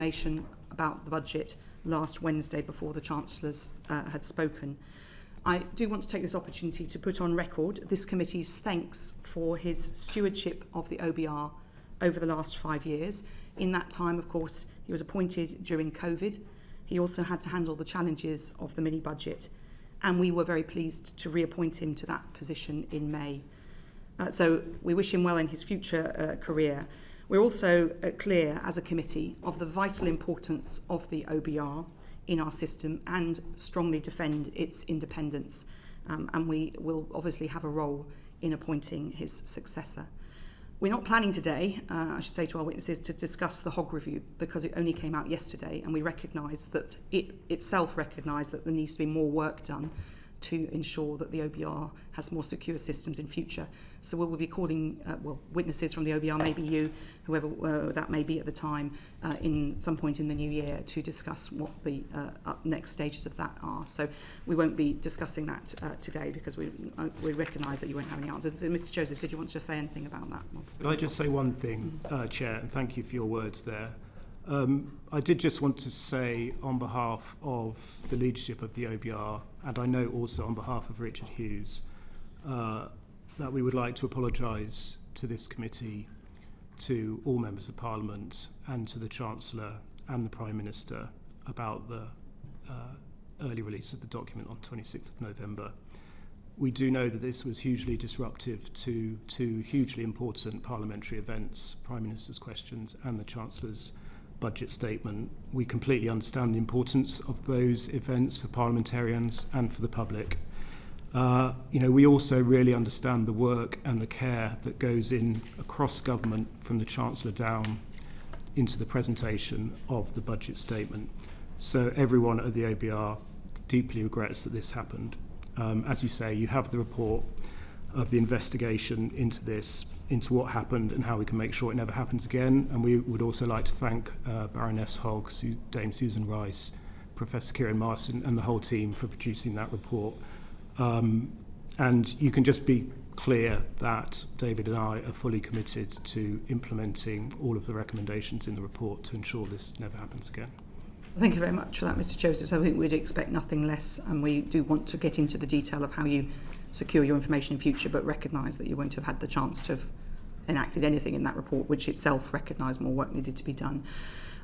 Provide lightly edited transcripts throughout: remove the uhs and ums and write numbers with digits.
information about the budget last Wednesday before the Chancellors had spoken. I do want to take this opportunity to put on record this committee's thanks for his stewardship of the OBR over the last 5 years. In that time, of course, he was appointed during COVID. He also had to handle the challenges of the mini-budget, and we were very pleased to reappoint him to that position in May. So we wish him well in his future career. We're also clear as a committee of the vital importance of the OBR in our system and strongly defend its independence. And we will obviously have a role in appointing his successor. We're not planning today, I should say to our witnesses, to discuss the HOG review because it only came out yesterday, and we recognise that it itself recognised that there needs to be more work done to ensure that the OBR has more secure systems in future. So we'll be calling witnesses from the OBR, maybe you, whoever that may be at the time, in some point in the new year to discuss what the next stages of that are. So we won't be discussing that today because we recognise that you won't have any answers. So Mr. Joseph, did you want to just say anything about that? Can I just say one thing, Chair, and thank you for your words there. I did just want to say on behalf of the leadership of the OBR, and I know also on behalf of Richard Hughes, that we would like to apologise to this committee, to all members of Parliament and to the Chancellor and the Prime Minister about the early release of the document on 26th of November. We do know that this was hugely disruptive to two hugely important parliamentary events, Prime Minister's questions and the Chancellor's budget statement. We completely understand the importance of those events for parliamentarians and for the public. We also really understand the work and the care that goes in across government from the Chancellor down into the presentation of the budget statement. So everyone at the OBR deeply regrets that this happened. As you say, you have the report of the investigation into this, into what happened and how we can make sure it never happens again. And we would also like to thank Baroness Hogg, Dame Susan Rice, Professor Kieran Marston and the whole team for producing that report. And you can just be clear that David and I are fully committed to implementing all of the recommendations in the report to ensure this never happens again. Thank you very much for that, Mr. Joseph. So I think we'd expect nothing less, and we do want to get into the detail of how you secure your information in future, but recognise that you won't have had the chance to have enacted anything in that report, which itself recognised more work needed to be done.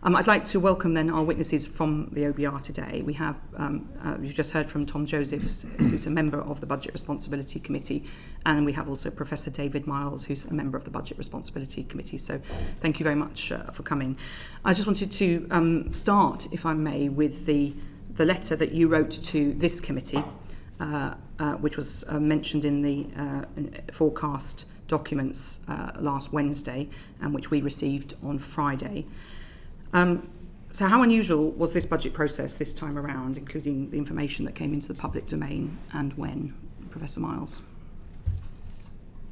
I'd like to welcome then our witnesses from the OBR today. We have, you've just heard from Tom Josephs, who's a member of the Budget Responsibility Committee, and we have also Professor David Miles, who's a member of the Budget Responsibility Committee. So thank you very much for coming. I just wanted to start, if I may, with the letter that you wrote to this committee, which was mentioned in the forecast documents last Wednesday, and which we received on Friday. So how unusual was this budget process this time around, including the information that came into the public domain, and when? Professor Miles.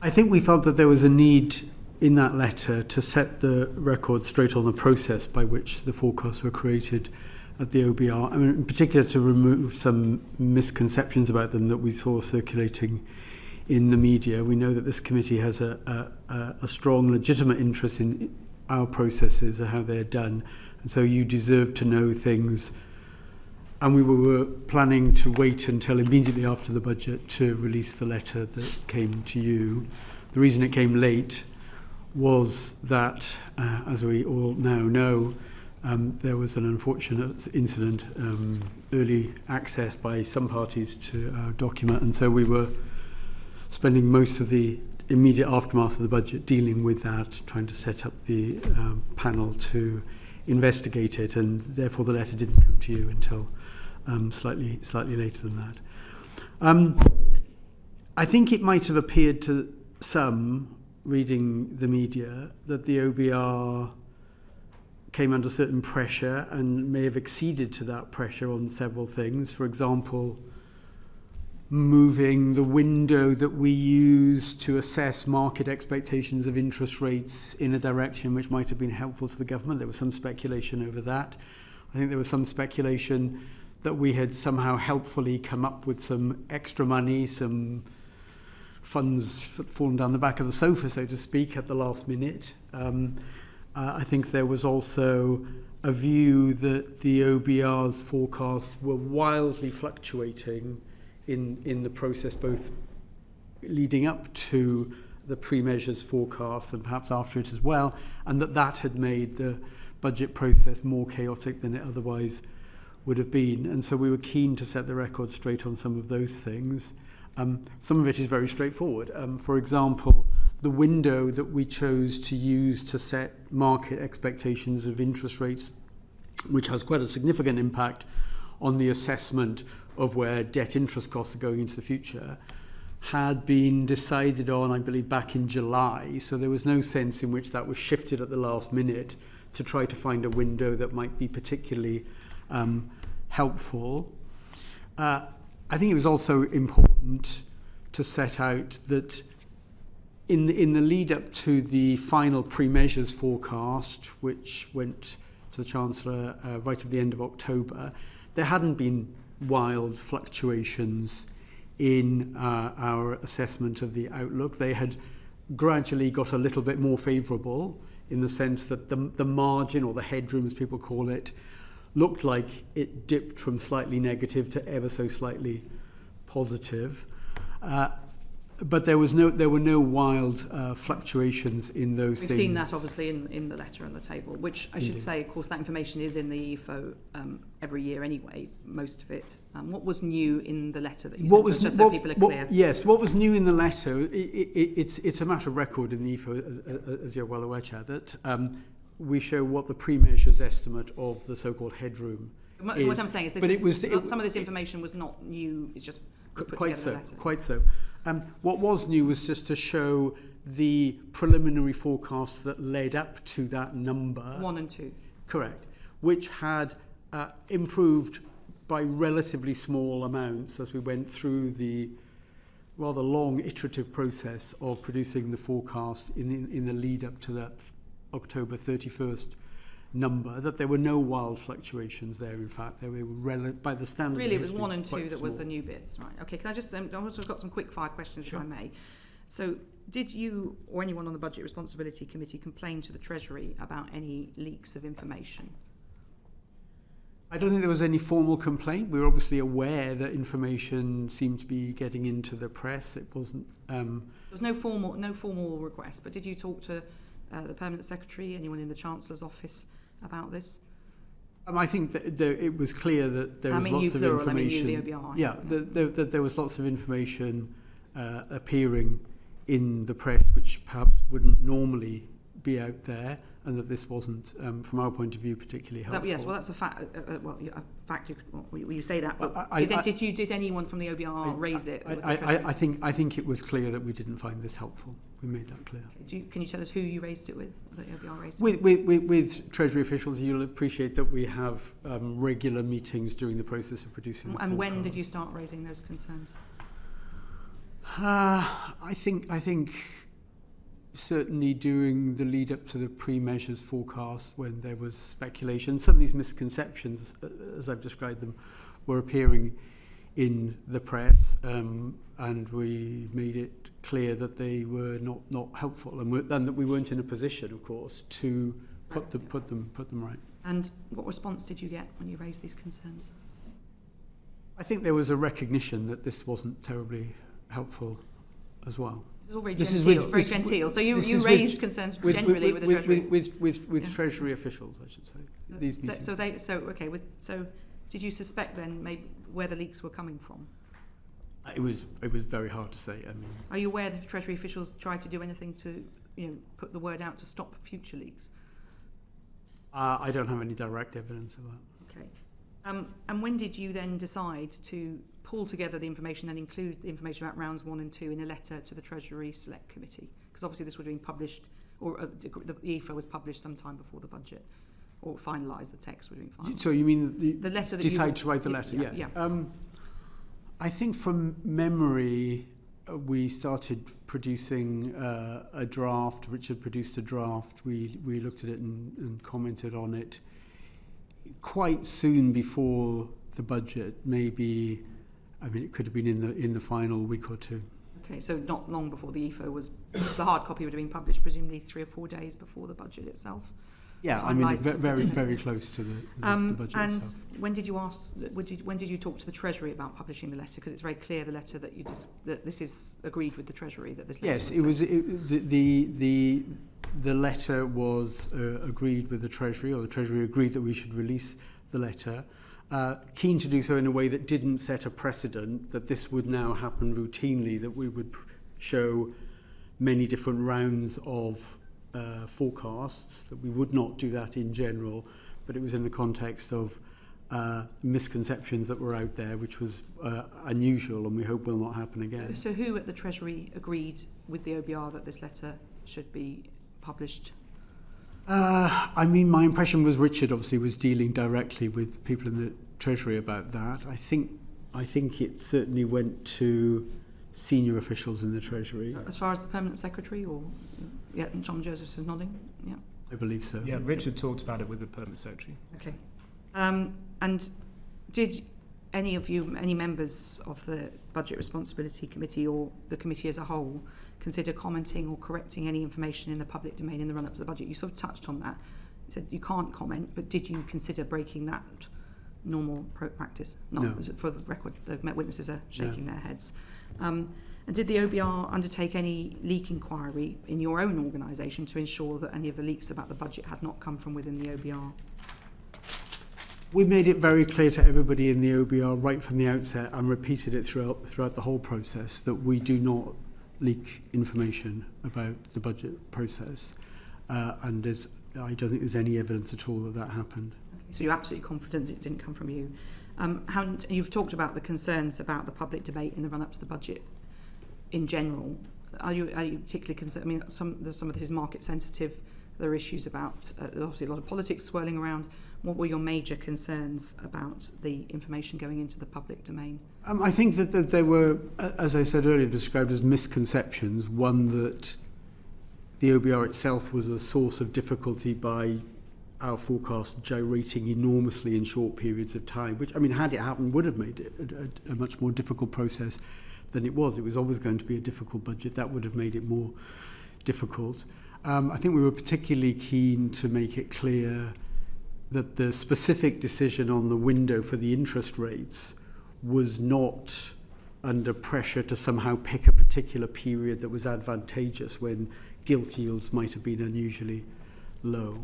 I think we felt that there was a need in that letter to set the record straight on the process by which the forecasts were created at the OBR. I mean, in particular, to remove some misconceptions about them that we saw circulating in the media. We know that this committee has a strong, legitimate interest in our processes and how they're done, and so you deserve to know things. And we were planning to wait until immediately after the budget to release the letter that came to you. The reason it came late was that, as we all now know, there was an unfortunate incident, early access by some parties to our document, and so we were spending most of the immediate aftermath of the budget dealing with that, trying to set up the panel to investigate it, and therefore the letter didn't come to you until slightly later than that. I think it might have appeared to some reading the media that the OBR came under certain pressure and may have acceded to that pressure on several things. For example, moving the window that we use to assess market expectations of interest rates in a direction which might have been helpful to the government. There was some speculation over that. I think there was some speculation that we had somehow helpfully come up with some extra money, some funds fallen down the back of the sofa, so to speak, at the last minute. I think there was also a view that the OBR's forecasts were wildly fluctuating in the process, both leading up to the pre-measures forecast and perhaps after it as well, and that had made the budget process more chaotic than it otherwise would have been. And so we were keen to set the record straight on some of those things. Some of it is very straightforward. For example, the window that we chose to use to set market expectations of interest rates, which has quite a significant impact on the assessment of where debt interest costs are going into the future, had been decided on, I believe, back in July. So there was no sense in which that was shifted at the last minute to try to find a window that might be particularly helpful. I think it was also important to set out that in the lead up to the final pre-measures forecast, which went to the Chancellor right at the end of October, there hadn't been wild fluctuations in our assessment of the outlook. They had gradually got a little bit more favourable in the sense that the margin, or the headroom as people call it, looked like it dipped from slightly negative to ever so slightly positive. But there were no wild fluctuations in those things. We've seen that obviously in the letter on the table, which I should say, of course, that information is in the EFO every year anyway, most of it. What was new in the letter that you sent us, just so people are clear? Yes, what was new in the letter, it's a matter of record in the EFO, as you're well aware, Chair, that we show what the pre-measures estimate of the so-called headroom is. What I'm saying is some of this information was not new, it's just put together in the letter. Quite so. What was new was just to show the preliminary forecasts that led up to that number. 1 and 2. Correct. Which had improved by relatively small amounts as we went through the rather long iterative process of producing the forecast in the lead up to that October 31st number, that there were no wild fluctuations there. In fact, they were by the standards. Really, it was 1 and 2 that was the new bits, right? Okay, can I just? I've also got some quick fire questions, sure, if I may. So, did you or anyone on the Budget Responsibility Committee complain to the Treasury about any leaks of information? I don't think there was any formal complaint. We were obviously aware that information seemed to be getting into the press. It wasn't. There was no formal request. But did you talk to the Permanent Secretary, anyone in the Chancellor's office about this? I think that it was clear that there was lots of information. You, the OBR. Yeah, that there was lots of information appearing in the press, which perhaps wouldn't normally be out there, and that this wasn't, from our point of view, particularly helpful. Yes, well, that's a fact. A fact. You say that. But did anyone from the OBR raise it? I think it was clear that we didn't find this helpful. We made that clear. Okay. Can you tell us who you raised it with? The OBR raised it with Treasury officials. You'll appreciate that we have regular meetings during the process of producing. And forecast. When did you start raising those concerns? I think certainly during the lead up to the pre-measures forecast, when there was speculation, some of these misconceptions, as I've described them, were appearing in the press, and we made it clear that they were not helpful, and that we weren't in a position, of course, to put them right. And what response did you get when you raised these concerns? I think there was a recognition that this wasn't terribly helpful as well. This is all very genteel. So you raised concerns generally with the Treasury? With Treasury officials, I should say. These meetings. So did you suspect then maybe where the leaks were coming from? It was very hard to say. I mean, are you aware that Treasury officials tried to do anything to put the word out to stop future leaks? I don't have any direct evidence of that. Okay. And when did you then decide to pull together the information and include the information about rounds 1 and 2 in a letter to the Treasury Select Committee? Because obviously this would have been published, or the EFA was published sometime before the budget, or finalised, the text would have been finalised. So you mean the letter that decide to write the letter? Yes. Yeah. I think from memory, we started producing a draft. Richard produced a draft. We looked at it and commented on it quite soon before the budget, maybe. I mean, it could have been in the final week or two. Okay, so not long before the EFO was, because the hard copy would have been published presumably 3 or 4 days before the budget itself. Yeah, I mean, very close to the budget and itself. when did you ask? When did you talk to the Treasury about publishing the letter? Because it's very clear the letter that that this is agreed with the Treasury that this letter. Yes, the letter was agreed with the Treasury, or the Treasury agreed that we should release the letter. Keen to do so in a way that didn't set a precedent that this would now happen routinely, that we would show many different rounds of forecasts, that we would not do that in general, but it was in the context of misconceptions that were out there, which was unusual and we hope will not happen again. So who at the Treasury agreed with the OBR that this letter should be published? I mean, my impression was Richard obviously was dealing directly with people in the Treasury about that. I think it certainly went to senior officials in the Treasury. As far as the permanent secretary, or yeah, John Josephs is nodding. Yeah, I believe so. Yeah, Richard talked about it with the permanent secretary. Okay. And did any members of the Budget Responsibility Committee or the committee as a whole consider commenting or correcting any information in the public domain in the run-up to the budget? You sort of touched on that. You said you can't comment, but did you consider breaking that normal practice? Not no. For the record, the witnesses are shaking their heads. And did the OBR undertake any leak inquiry in your own organisation to ensure that any of the leaks about the budget had not come from within the OBR? We made it very clear to everybody in the OBR right from the outset, and repeated it throughout the whole process, that we do not leak information about the budget process. And I don't think there's any evidence at all that happened. Okay, so you're absolutely confident it didn't come from you. You've talked about the concerns about the public debate in the run-up to the budget in general. Are you particularly concerned? I mean, some of this is market sensitive. There are issues about obviously a lot of politics swirling around. What were your major concerns about the information going into the public domain? I think that there were, as I said earlier, described as misconceptions. One, that the OBR itself was a source of difficulty by our forecast gyrating enormously in short periods of time, which, I mean, had it happened, would have made it a much more difficult process than it was. It was always going to be a difficult budget. That would have made it more difficult. I think we were particularly keen to make it clear that the specific decision on the window for the interest rates was not under pressure to somehow pick a particular period that was advantageous when gilt yields might have been unusually low.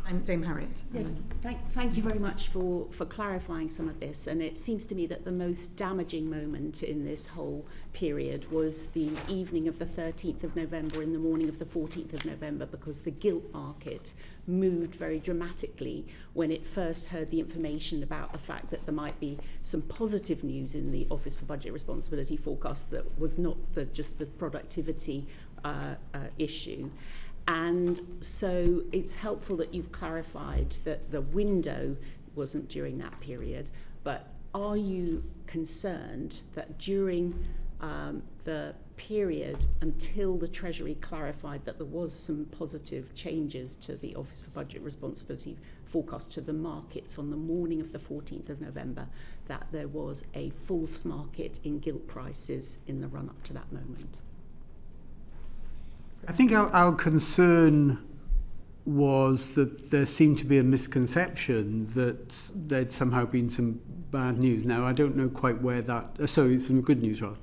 I'm Dame Harriet. Yes, thank you very much for clarifying some of this. And it seems to me that the most damaging moment in this whole period was the evening of the 13th of November and the morning of the 14th of November, because the gilt market moved very dramatically when it first heard the information about the fact that there might be some positive news in the Office for Budget Responsibility forecast that was not just the productivity issue. And so it's helpful that you've clarified that the window wasn't during that period, but are you concerned that during the period until the Treasury clarified that there was some positive changes to the Office for Budget Responsibility forecast to the markets on the morning of the 14th of November, that there was a false market in gilt prices in the run-up to that moment? I think our concern was that there seemed to be a misconception that there'd somehow been some bad news. Now, I don't know quite where that... some good news, rather.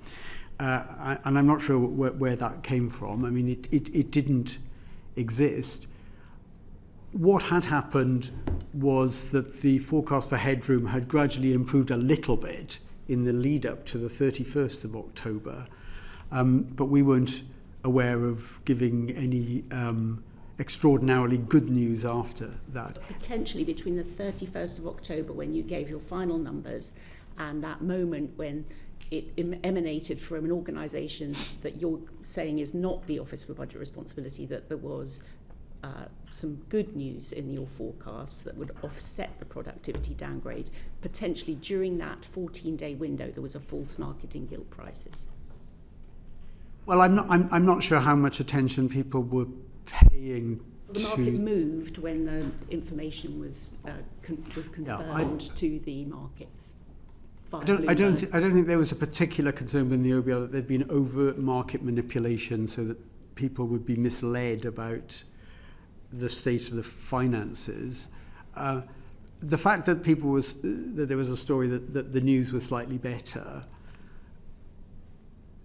And I'm not sure where that came from. I mean, it didn't exist. What had happened was that the forecast for headroom had gradually improved a little bit in the lead-up to the 31st of October, but we weren't aware of giving any extraordinarily good news after that. Potentially between the 31st of October, when you gave your final numbers, and that moment when it emanated from an organisation that you're saying is not the Office for Budget Responsibility, that there was some good news in your forecasts that would offset the productivity downgrade. Potentially during that 14-day window, there was a false market in gilt prices. Well, I'm not sure how much attention people were paying the market moved when the information was confirmed to the markets. via I don't Bloomberg. think there was a particular concern in the OBR that there'd been overt market manipulation so that people would be misled about the state of the finances. The fact that that there was a story that the news was slightly better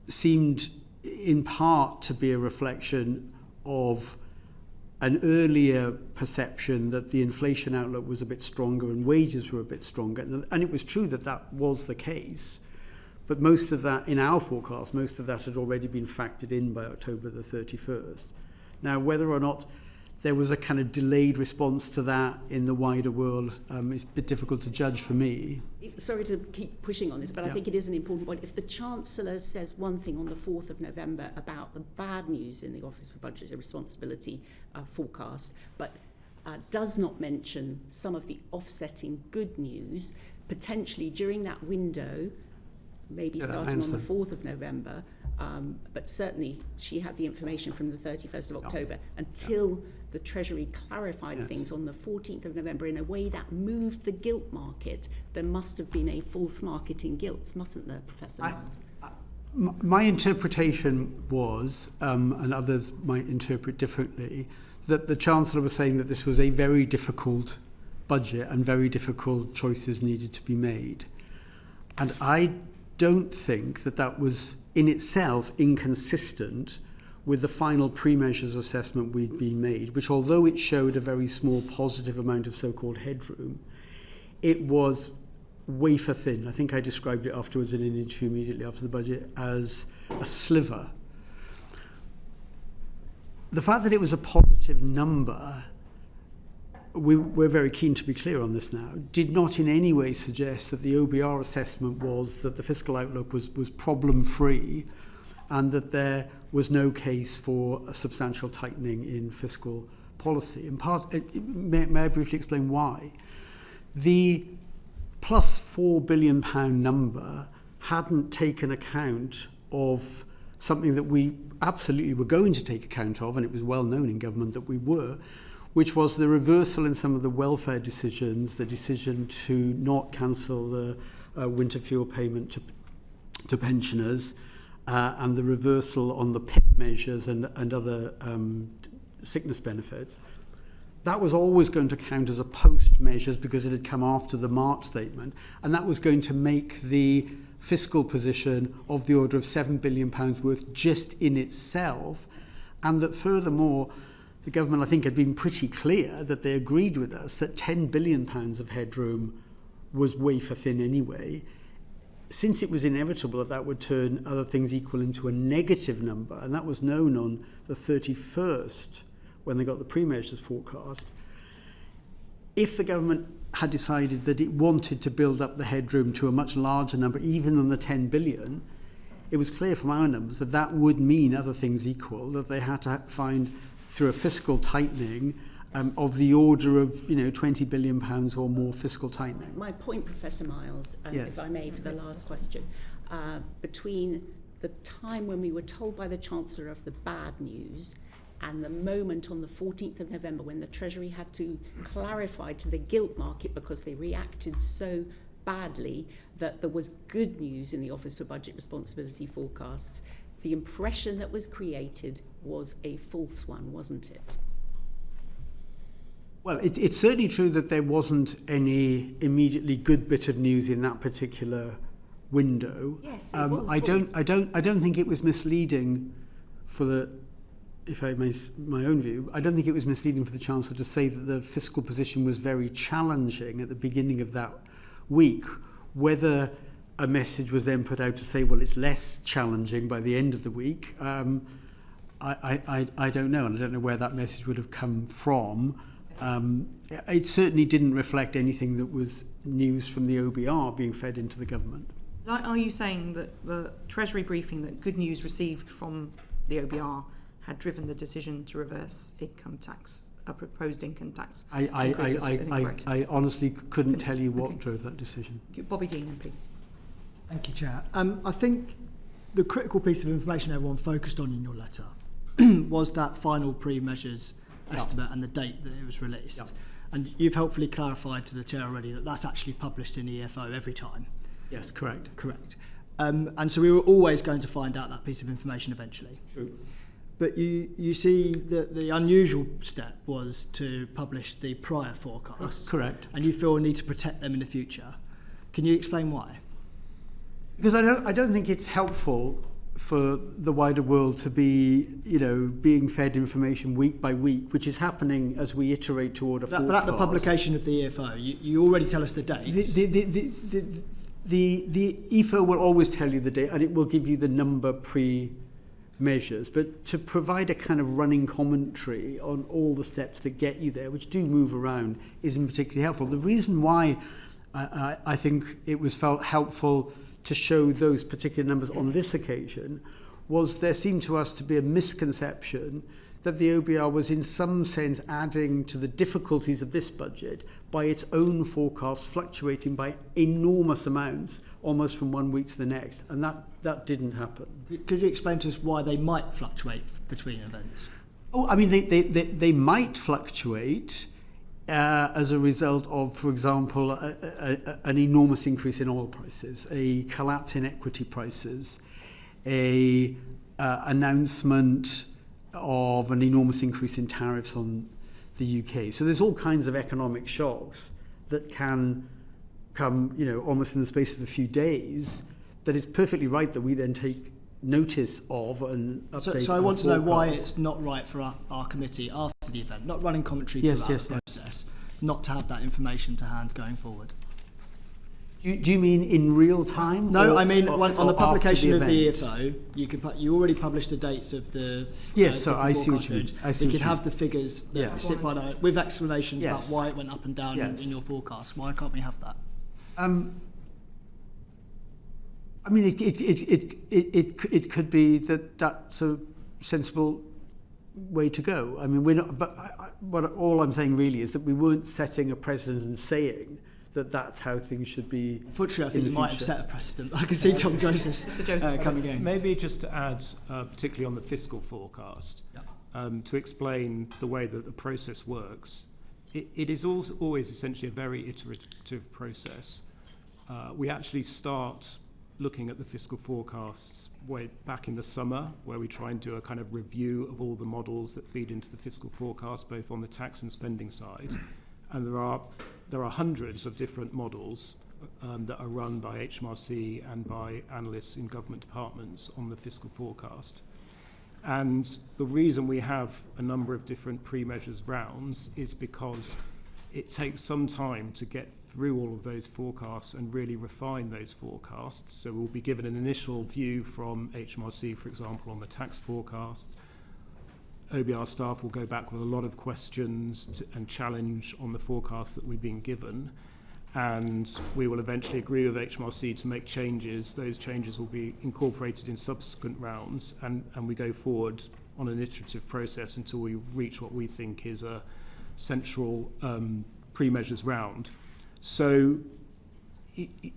seemed in part to be a reflection of an earlier perception that the inflation outlook was a bit stronger and wages were a bit stronger. And it was true that that was the case. But most of that, in our forecast, most of that had already been factored in by October the 31st. Now, whether or not there was a kind of delayed response to that in the wider world is a bit difficult to judge for me. Sorry to keep pushing on this, but Yeah. I think it is an important point. If the Chancellor says one thing on the 4th of November about the bad news in the Office for Budget Responsibility forecast, but does not mention some of the offsetting good news, potentially during that window, maybe starting on the 4th of November, but certainly she had the information from the 31st of October until the Treasury clarified things on the 14th of November in a way that moved the gilt market. There must have been a false market in gilts, mustn't there, Professor Miles? My interpretation was, and others might interpret differently, that the Chancellor was saying that this was a very difficult budget and very difficult choices needed to be made. And I don't think that that was in itself inconsistent with the final pre-measures assessment we'd been made, which although it showed a very small positive amount of so-called headroom, it was wafer thin. I think I described it afterwards in an interview immediately after the budget as a sliver. The fact that it was a positive number, we're very keen to be clear on this now, did not in any way suggest that the OBR assessment was that the fiscal outlook was problem-free and that there was no case for a substantial tightening in fiscal policy. In part, may I briefly explain why? The plus £4 billion number hadn't taken account of something that we absolutely were going to take account of, and it was well known in government that we were, which was the reversal in some of the welfare decisions, the decision to not cancel the winter fuel payment to pensioners, and the reversal on the PIP measures and other sickness benefits. That was always going to count as a post measures because it had come after the March statement, and that was going to make the fiscal position of the order of £7 billion worth just in itself, and that furthermore, the government, I think, had been pretty clear that they agreed with us that £10 billion of headroom was wafer thin anyway. Since it was inevitable that would turn other things equal into a negative number, and that was known on the 31st when they got the pre-measures forecast, if the government had decided that it wanted to build up the headroom to a much larger number, even than the 10 billion, it was clear from our numbers that that would mean other things equal, that they had to find through a fiscal tightening of the order of £20 billion or more fiscal tightening. My point, Professor Miles, if I may, for the last question, between the time when we were told by the Chancellor of the bad news and the moment on the 14th of November when the Treasury had to clarify to the gilt market because they reacted so badly that there was good news in the Office for Budget Responsibility forecasts, the impression that was created was a false one, wasn't it? Well, it's certainly true that there wasn't any immediately good bit of news in that particular window. Yes, it was I don't think it was misleading for the, if I may, my own view, I don't think it was misleading for the Chancellor to say that the fiscal position was very challenging at the beginning of that week. Whether a message was then put out to say, well, it's less challenging by the end of the week, I don't know, and I don't know where that message would have come from. It certainly didn't reflect anything that was news from the OBR being fed into the government. Are you saying that the Treasury briefing that good news received from the OBR had driven the decision to reverse income tax, a proposed income tax? I honestly couldn't tell you what drove that decision. Bobby Dean, MP. Thank you, Chair. I think the critical piece of information everyone focused on in your letter was that final pre-measures estimate and the date that it was released. And you've helpfully clarified to the Chair already that that's actually published in EFO every time. Yes, correct. Correct. And so we were always going to find out that piece of information eventually. True. But you see that the unusual step was to publish the prior forecasts. Correct. And you feel a need to protect them in the future. Can you explain why? Because I don't think it's helpful for the wider world to be, being fed information week by week, which is happening as we iterate toward a forecast. But at the publication of the EFO, you already tell us the dates. The EFO will always tell you the date, and it will give you the number pre-measures. But to provide a kind of running commentary on all the steps that get you there, which do move around, isn't particularly helpful. The reason why I think it was felt helpful to show those particular numbers on this occasion was there seemed to us to be a misconception that the OBR was in some sense adding to the difficulties of this budget by its own forecast fluctuating by enormous amounts almost from one week to the next, and that didn't happen. Could you explain to us why they might fluctuate between events? Oh, I mean, they might fluctuate as a result of, for example, an enormous increase in oil prices, a collapse in equity prices, a announcement of an enormous increase in tariffs on the UK. So there's all kinds of economic shocks that can come, almost in the space of a few days, that it's perfectly right that we then take notice of and update. So I want to know why it's not right for our committee after the event, not running commentary throughout the process, not to have that information to hand going forward. Do you mean in real time? No, I mean or on the publication of the event? EFO, you already published the dates of the so I see what you mean. You could have the figures that sit by that with explanations about why it went up and down in your forecast. Why can't we have that? I mean, it could be that that's a sensible way to go. I mean, we're not. But all I'm saying really is that we weren't setting a precedent and saying that that's how things should be. Unfortunately, I think you might have set a precedent. I can see Tom Joseph's coming in. Maybe just to add, particularly on the fiscal forecast, to explain the way that the process works. It is always essentially a very iterative process. We actually start looking at the fiscal forecasts way back in the summer, where we try and do a kind of review of all the models that feed into the fiscal forecast, both on the tax and spending side. And there are hundreds of different models that are run by HMRC and by analysts in government departments on the fiscal forecast. And the reason we have a number of different pre-measures rounds is because it takes some time to get through all of those forecasts and really refine those forecasts. So we'll be given an initial view from HMRC, for example, on the tax forecast. OBR staff will go back with a lot of questions and challenge on the forecast that we've been given. And we will eventually agree with HMRC to make changes. Those changes will be incorporated in subsequent rounds, and we go forward on an iterative process until we reach what we think is a central pre-measures round. So,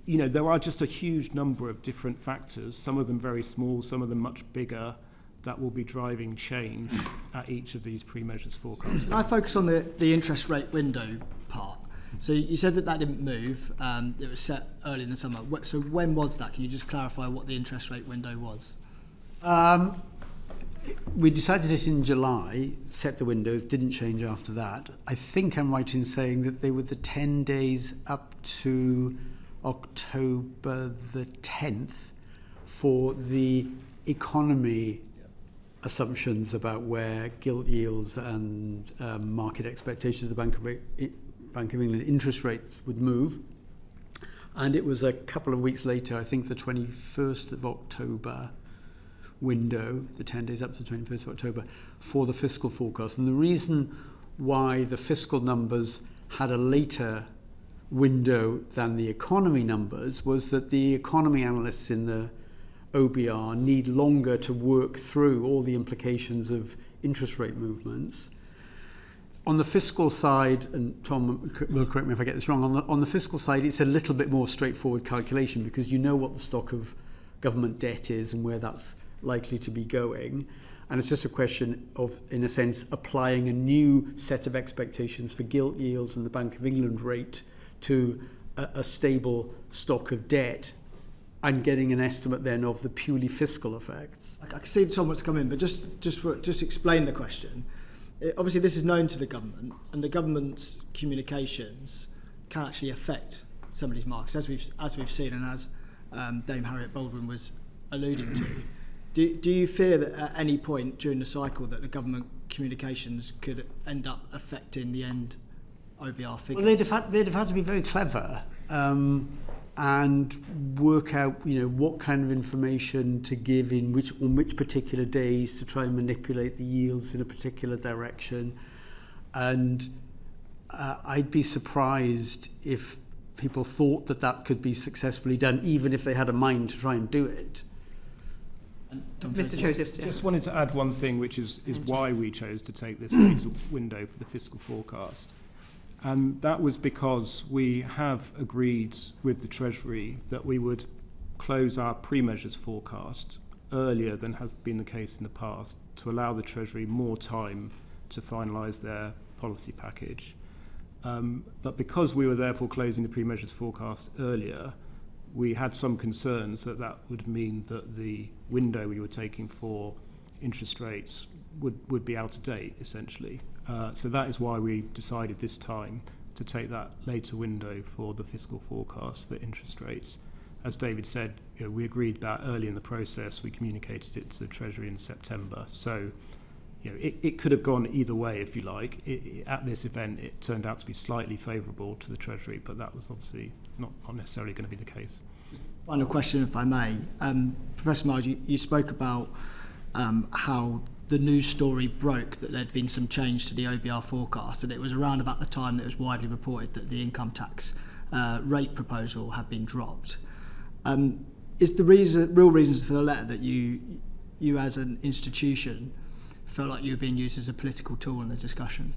there are just a huge number of different factors, some of them very small, some of them much bigger, that will be driving change at each of these pre-measures forecasts. I focus on the interest rate window part. So you said that didn't move. It was set early in the summer. So when was that? Can you just clarify what the interest rate window was? We decided it in July, set the windows, didn't change after that. I think I'm right in saying that they were the 10 days up to October the 10th for the economy assumptions about where gilt yields and market expectations of the Bank of England interest rates would move. And it was a couple of weeks later, I think the 21st of October window, the 10 days up to the 21st of October, for the fiscal forecast. And the reason why the fiscal numbers had a later window than the economy numbers was that the economy analysts in the OBR need longer to work through all the implications of interest rate movements. On the fiscal side, and Tom will correct me if I get this wrong, on the fiscal side it's a little bit more straightforward calculation because you know what the stock of government debt is and where that's likely to be going. And it's just a question of, in a sense, applying a new set of expectations for gilt yields and the Bank of England rate to a stable stock of debt and getting an estimate then of the purely fiscal effects. I can see Tom wants to come in, but just explain the question. Obviously, this is known to the government, and the government's communications can actually affect some of these markets, as we've seen, and as Dame Harriet Baldwin was alluding to. Do you fear that at any point during the cycle that the government communications could end up affecting the end OBR figures? Well, they'd have had to be very clever and work out, what kind of information to give on which particular days to try and manipulate the yields in a particular direction. And I'd be surprised if people thought that could be successfully done, even if they had a mind to try and do it. Mr. Josephs. Just wanted to add one thing, which is why we chose to take this later window for the fiscal forecast. And that was because we have agreed with the Treasury that we would close our pre-measures forecast earlier than has been the case in the past, to allow the Treasury more time to finalise their policy package. But because we were therefore closing the pre-measures forecast earlier, we had some concerns that would mean that the window we were taking for interest rates would be out of date, essentially. So that is why we decided this time to take that later window for the fiscal forecast for interest rates. As David said, we agreed that early in the process. We communicated it to the Treasury in September. So it could have gone either way, if you like. At this event, it turned out to be slightly favourable to the Treasury, but that was obviously not necessarily going to be the case. Final question, if I may. Professor Miles, you spoke about how the news story broke that there'd been some change to the OBR forecast, and it was around about the time that it was widely reported that the income tax rate proposal had been dropped. Is the real reasons for the letter that you as an institution felt like you were being used as a political tool in the discussion?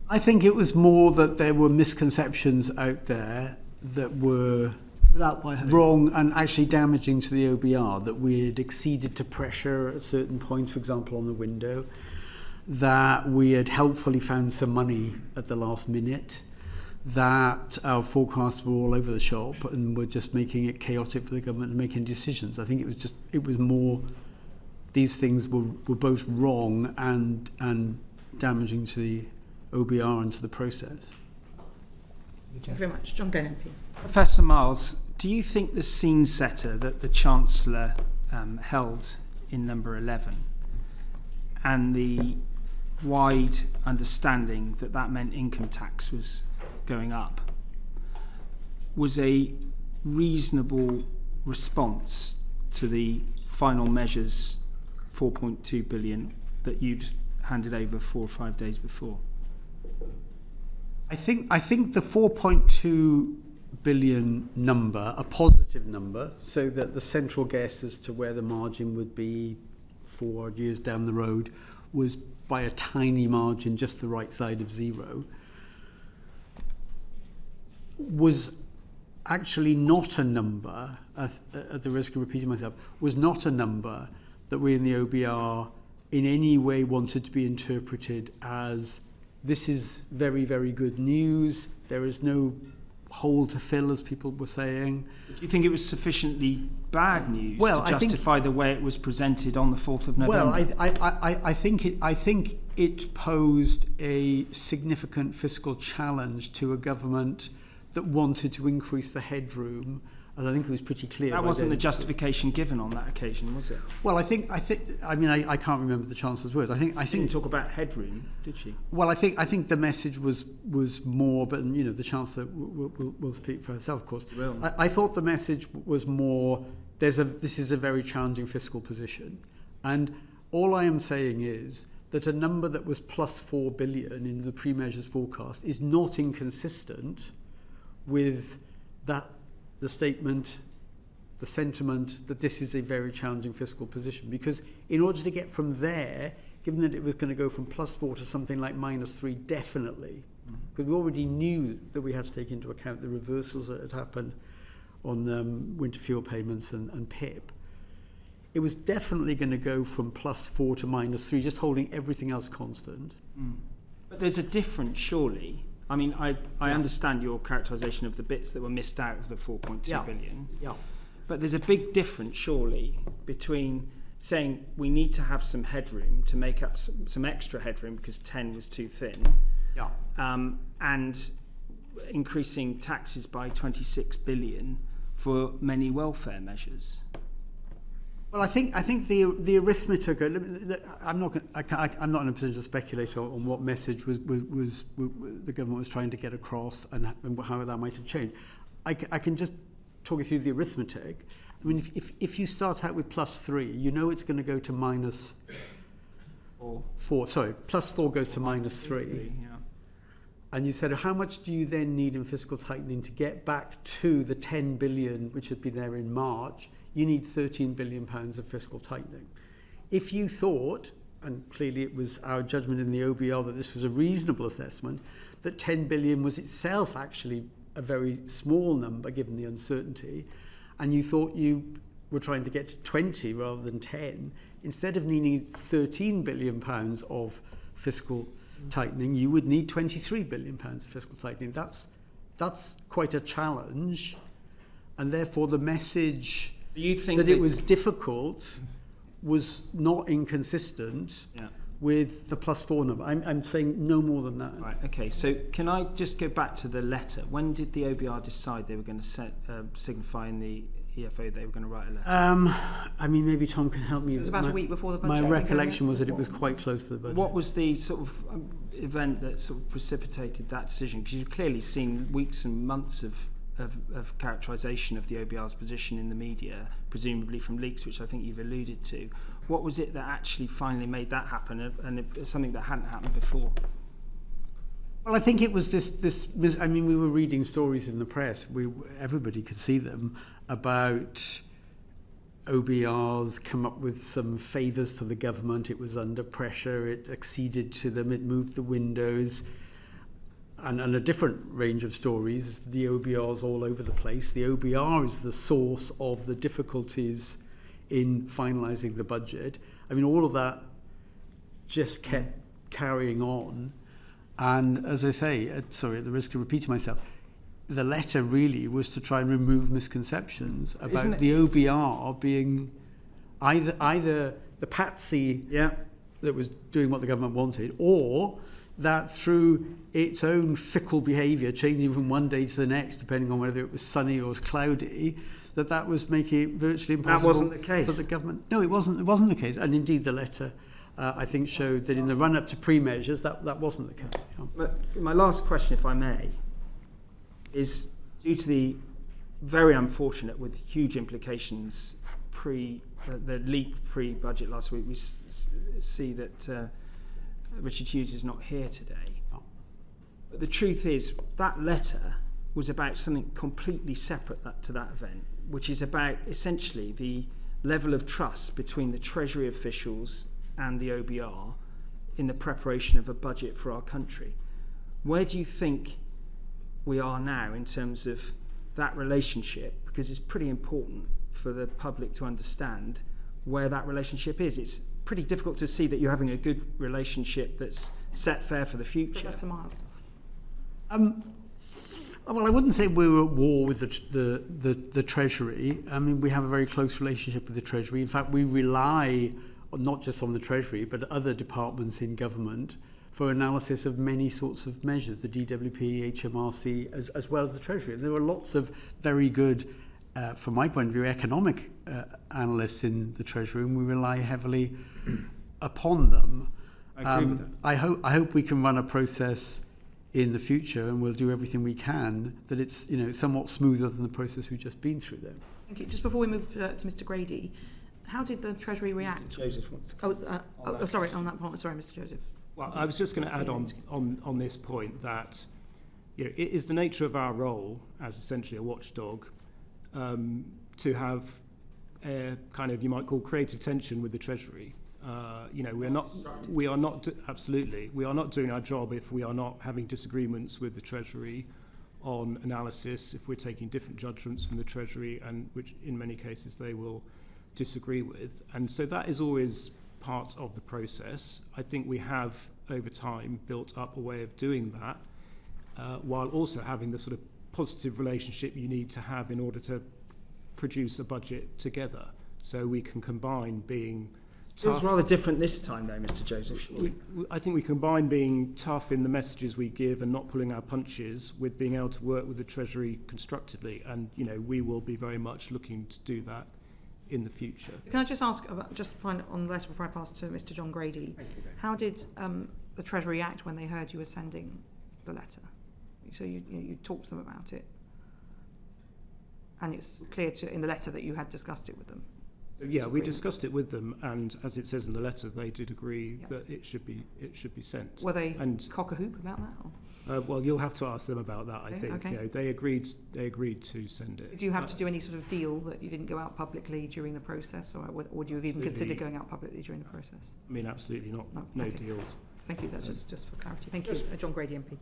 I think it was more that there were misconceptions out there that were wrong and actually damaging to the OBR, that we had exceeded to pressure at certain points, for example, on the window, that we had helpfully found some money at the last minute, that our forecasts were all over the shop and were just making it chaotic for the government and making decisions. I think it was more these things were both wrong and damaging to the OBR and to the process. Thank you very much. John Gane, MP. Professor Miles, do you think the scene setter that the Chancellor held in number 11 and the wide understanding that meant income tax was going up was a reasonable response to the final measures 4.2 billion that you'd handed over 4 or 5 days before? I think the 4.2 billion number, a positive number, so that the central guess as to where the margin would be 4 years down the road was by a tiny margin, just the right side of zero, was actually not a number, at the risk of repeating myself, was not a number that we in the OBR in any way wanted to be interpreted as this is very, very good news, there is no hole to fill, as people were saying. Do you think it was sufficiently bad news to justify the way it was presented on the 4th of November? Well, I think it posed a significant fiscal challenge to a government that wanted to increase the headroom, and I think it was pretty clear. That wasn't the justification given on that occasion, was it? Well, I can't remember the Chancellor's words. I think she didn't talk about headroom, did she? Well, I think the message was more, but the Chancellor will speak for herself, of course. I thought the message was more, this is a very challenging fiscal position, and all I am saying is that a number that was plus 4 billion in the pre-measures forecast is not inconsistent with the statement, the sentiment that this is a very challenging fiscal position. Because in order to get from there, given that it was going to go from plus 4 to something like minus 3, definitely, because we already knew that we had to take into account the reversals that had happened on winter fuel payments and PIP. It was definitely going to go from plus 4 to minus 3, just holding everything else constant. But there's a difference, surely, I mean, I understand your characterisation of the bits that were missed out of the 4.2 billion. Yeah. But there's a big difference, surely, between saying we need to have some headroom to make up some extra headroom because 10 was too thin, and increasing taxes by 26 billion for many welfare measures. Well, I think the arithmetic. I'm not in a position to speculate on what message was the government was trying to get across and how that might have changed. I can just talk you through the arithmetic. I mean, if you start out with +3, you know it's going to go to -4. Sorry, +4 goes to -3. Yeah. And you said, how much do you then need in fiscal tightening to get back to the 10 billion which had been there in March? You need 13 billion pounds of fiscal tightening. If you thought, and clearly it was our judgment in the OBR that this was a reasonable assessment, that 10 billion was itself actually a very small number given the uncertainty, and you thought you were trying to get to 20 rather than 10, instead of needing 13 billion pounds of fiscal tightening, you would need 23 billion pounds of fiscal tightening. That's quite a challenge, and therefore the message you think that it was difficult was not inconsistent with the +4 number. I'm saying no more than that. Right, okay, so can I just go back to the letter? When did the OBR decide they were going to signify in the EFO they were going to write a letter? I mean, maybe Tom can help me. It was about a week before the budget. My recollection was that it was quite close to the budget. What was the sort of event that sort of precipitated that decision? Because you've clearly seen weeks and months of characterisation of the OBR's position in the media, presumably from leaks, which I think you've alluded to. What was it that actually finally made that happen, and something that hadn't happened before? Well, I think it was this. I mean, we were reading stories in the press. Everybody could see them about OBRs come up with some favours to the government. It was under pressure. It acceded to them. It moved the windows. And a different range of stories, the OBRs all over the place. The OBR is the source of the difficulties in finalising the budget. I mean, all of that just kept carrying on. And as I say, sorry, at the risk of repeating myself, the letter really was to try and remove misconceptions about the OBR being either the patsy that was doing what the government wanted, or that through its own fickle behaviour, changing from one day to the next, depending on whether it was sunny or cloudy, that was making it virtually impossible. That wasn't the case for the government. No, it wasn't. It wasn't the case. And indeed, the letter, I think, showed that in the run-up to pre-measures, that wasn't the case. My last question, if I may, is due to the very unfortunate, with huge implications, the leak pre-budget last week. We see that Richard Hughes is not here today. But the truth is, that letter was about something completely separate to that event, which is about essentially the level of trust between the Treasury officials and the OBR in the preparation of a budget for our country. Where do you think we are now in terms of that relationship? Because it's pretty important for the public to understand where that relationship is. It's pretty difficult to see that you're having a good relationship that's set fair for the future. Professor Miles. Well, I wouldn't say we were at war with the Treasury. I mean, we have a very close relationship with the Treasury. In fact, we rely not just on the Treasury, but other departments in government for analysis of many sorts of measures, the DWP, HMRC, as well as the Treasury. And there are lots of very good, from my point of view, economic analysts in the Treasury, and we rely heavily upon them. I agree with that. I hope we can run a process in the future, and we'll do everything we can that it's somewhat smoother than the process we've just been through there. Thank you. Just before we move to Mr. Grady, how did the Treasury react? Mr. Joseph wants to sorry, on that point. Sorry, Mr. Joseph. Well, I was just going to add on this point that it is the nature of our role as essentially a watchdog to have a kind of, you might call, creative tension with the Treasury. We are not doing our job if we are not having disagreements with the Treasury on analysis, if we're taking different judgments from the Treasury, and which in many cases they will disagree with. And so that is always part of the process. I think we have over time built up a way of doing that. while also having the sort of positive relationship you need to have in order to produce a budget together. So we can combine being It was tough. rather different this time, though, Mr. Joseph. I think we combine being tough in the messages we give and not pulling our punches with being able to work with the Treasury constructively. And, we will be very much looking to do that in the future. Can I just ask, just find on the letter before I pass to Mr. John Grady, how did the Treasury act when they heard you were sending the letter? So you talked to them about it, and it's clear in the letter that you had discussed it with them. Yeah, we discussed it with them, and as it says in the letter, they did agree that it should be sent. Were they cock a hoop about that? Or? Well, you'll have to ask them about that. I think. Okay. They agreed to send it. Did you have to do any sort of deal that you didn't go out publicly during the process, or would you have even considered going out publicly during the process? I mean, absolutely not. No okay. deals. Thank you. That's just for clarity. Thank you, John Grady MP.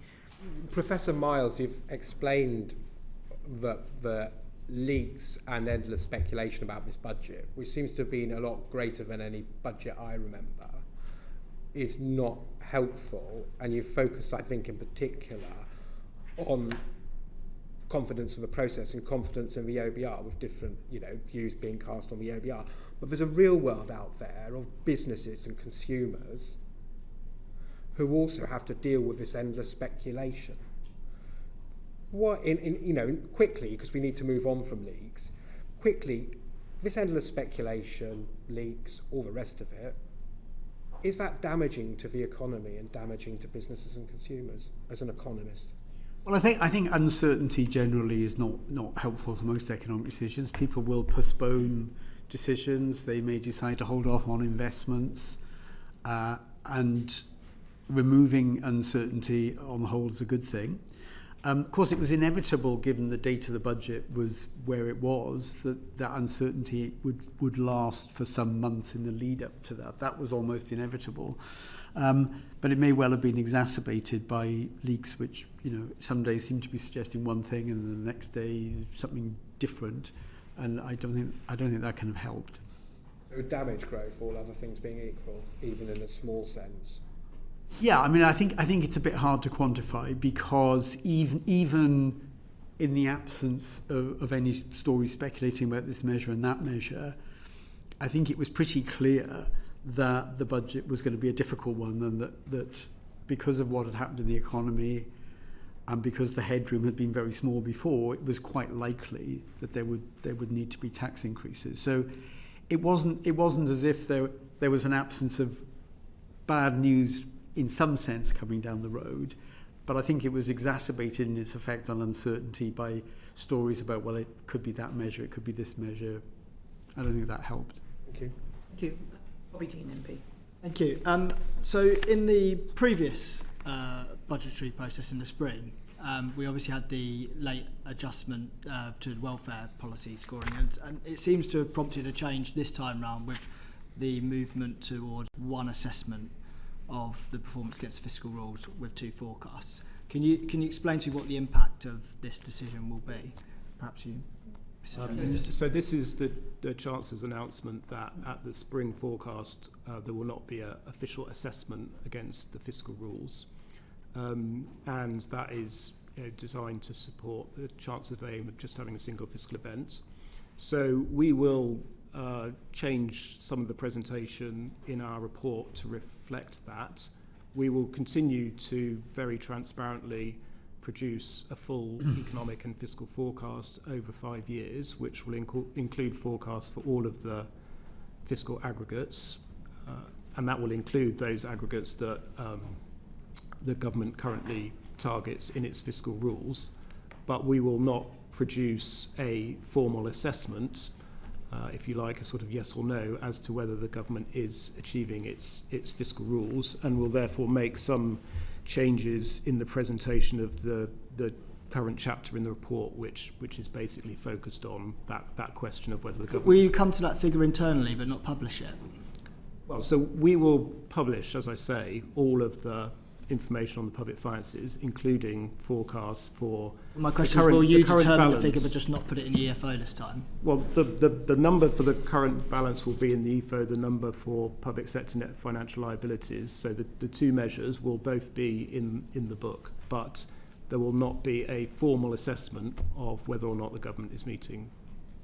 Professor Miles, you've explained that the leaks and endless speculation about this budget, which seems to have been a lot greater than any budget I remember, is not helpful, and you've focused, I think, in particular on confidence in the process and confidence in the OBR, with different views being cast on the OBR. But there's a real world out there of businesses and consumers who also have to deal with this endless speculation. What quickly, because we need to move on from leaks, quickly, this endless speculation, leaks, all the rest of it, is that damaging to the economy and damaging to businesses and consumers as an economist? Well, I think uncertainty generally is not helpful for most economic decisions. People will postpone decisions. They may decide to hold off on investments, and removing uncertainty on the whole is a good thing. Of course, it was inevitable, given the date of the budget was where it was, that uncertainty would last for some months in the lead up to that. That was almost inevitable. But it may well have been exacerbated by leaks which, some days seem to be suggesting one thing and the next day something different. And I don't think that kind of helped. So damage growth, all other things being equal, even in a small sense? Yeah, I mean, I think it's a bit hard to quantify, because even in the absence of any story speculating about this measure and that measure, I think it was pretty clear that the budget was going to be a difficult one, and that because of what had happened in the economy and because the headroom had been very small before, it was quite likely that there would need to be tax increases. So it wasn't as if there was an absence of bad news in some sense coming down the road, but I think it was exacerbated in its effect on uncertainty by stories about, well, it could be that measure, it could be this measure. I don't think that helped. Thank you. Thank you. Bobby Dean MP. Thank you. So in the previous budgetary process in the spring, we obviously had the late adjustment to welfare policy scoring, and it seems to have prompted a change this time round with the movement towards one assessment of the performance against fiscal rules with two forecasts. Can you explain to me what the impact of this decision will be? Perhaps you. So this is the Chancellor's announcement that at the spring forecast there will not be an official assessment against the fiscal rules, and that is designed to support the Chancellor's aim of just having a single fiscal event. So we will change some of the presentation in our report to reflect that. We will continue to very transparently produce a full economic and fiscal forecast over 5 years, which will include forecasts for all of the fiscal aggregates, and that will include those aggregates that the government currently targets in its fiscal rules. But we will not produce a formal assessment, if you like, a sort of yes or no, as to whether the government is achieving its fiscal rules, and will therefore make some changes in the presentation of the current chapter in the report, which is basically focused on that question of whether the government... Will you come to that figure internally but not publish it? Well, so we will publish, as I say, all of the information on the public finances, including forecasts for... My question is, will you determine the figure but just not put it in the EFO this time? Well, the number for the current balance will be in the EFO, the number for public sector net financial liabilities, so the two measures will both be in the book, but there will not be a formal assessment of whether or not the government is meeting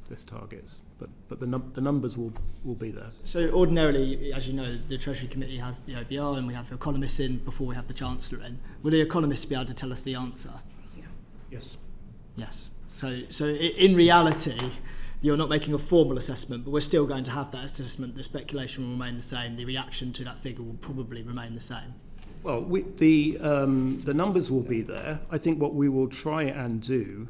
this targets. But the numbers will be there. So ordinarily, as you know, the Treasury Committee has the OBR and we have economists in before we have the Chancellor in. Will the economists be able to tell us the answer? Yeah. Yes. Yes. So in reality, you're not making a formal assessment, but we're still going to have that assessment. The speculation will remain the same. The reaction to that figure will probably remain the same. Well, the numbers will be there. I think what we will try and do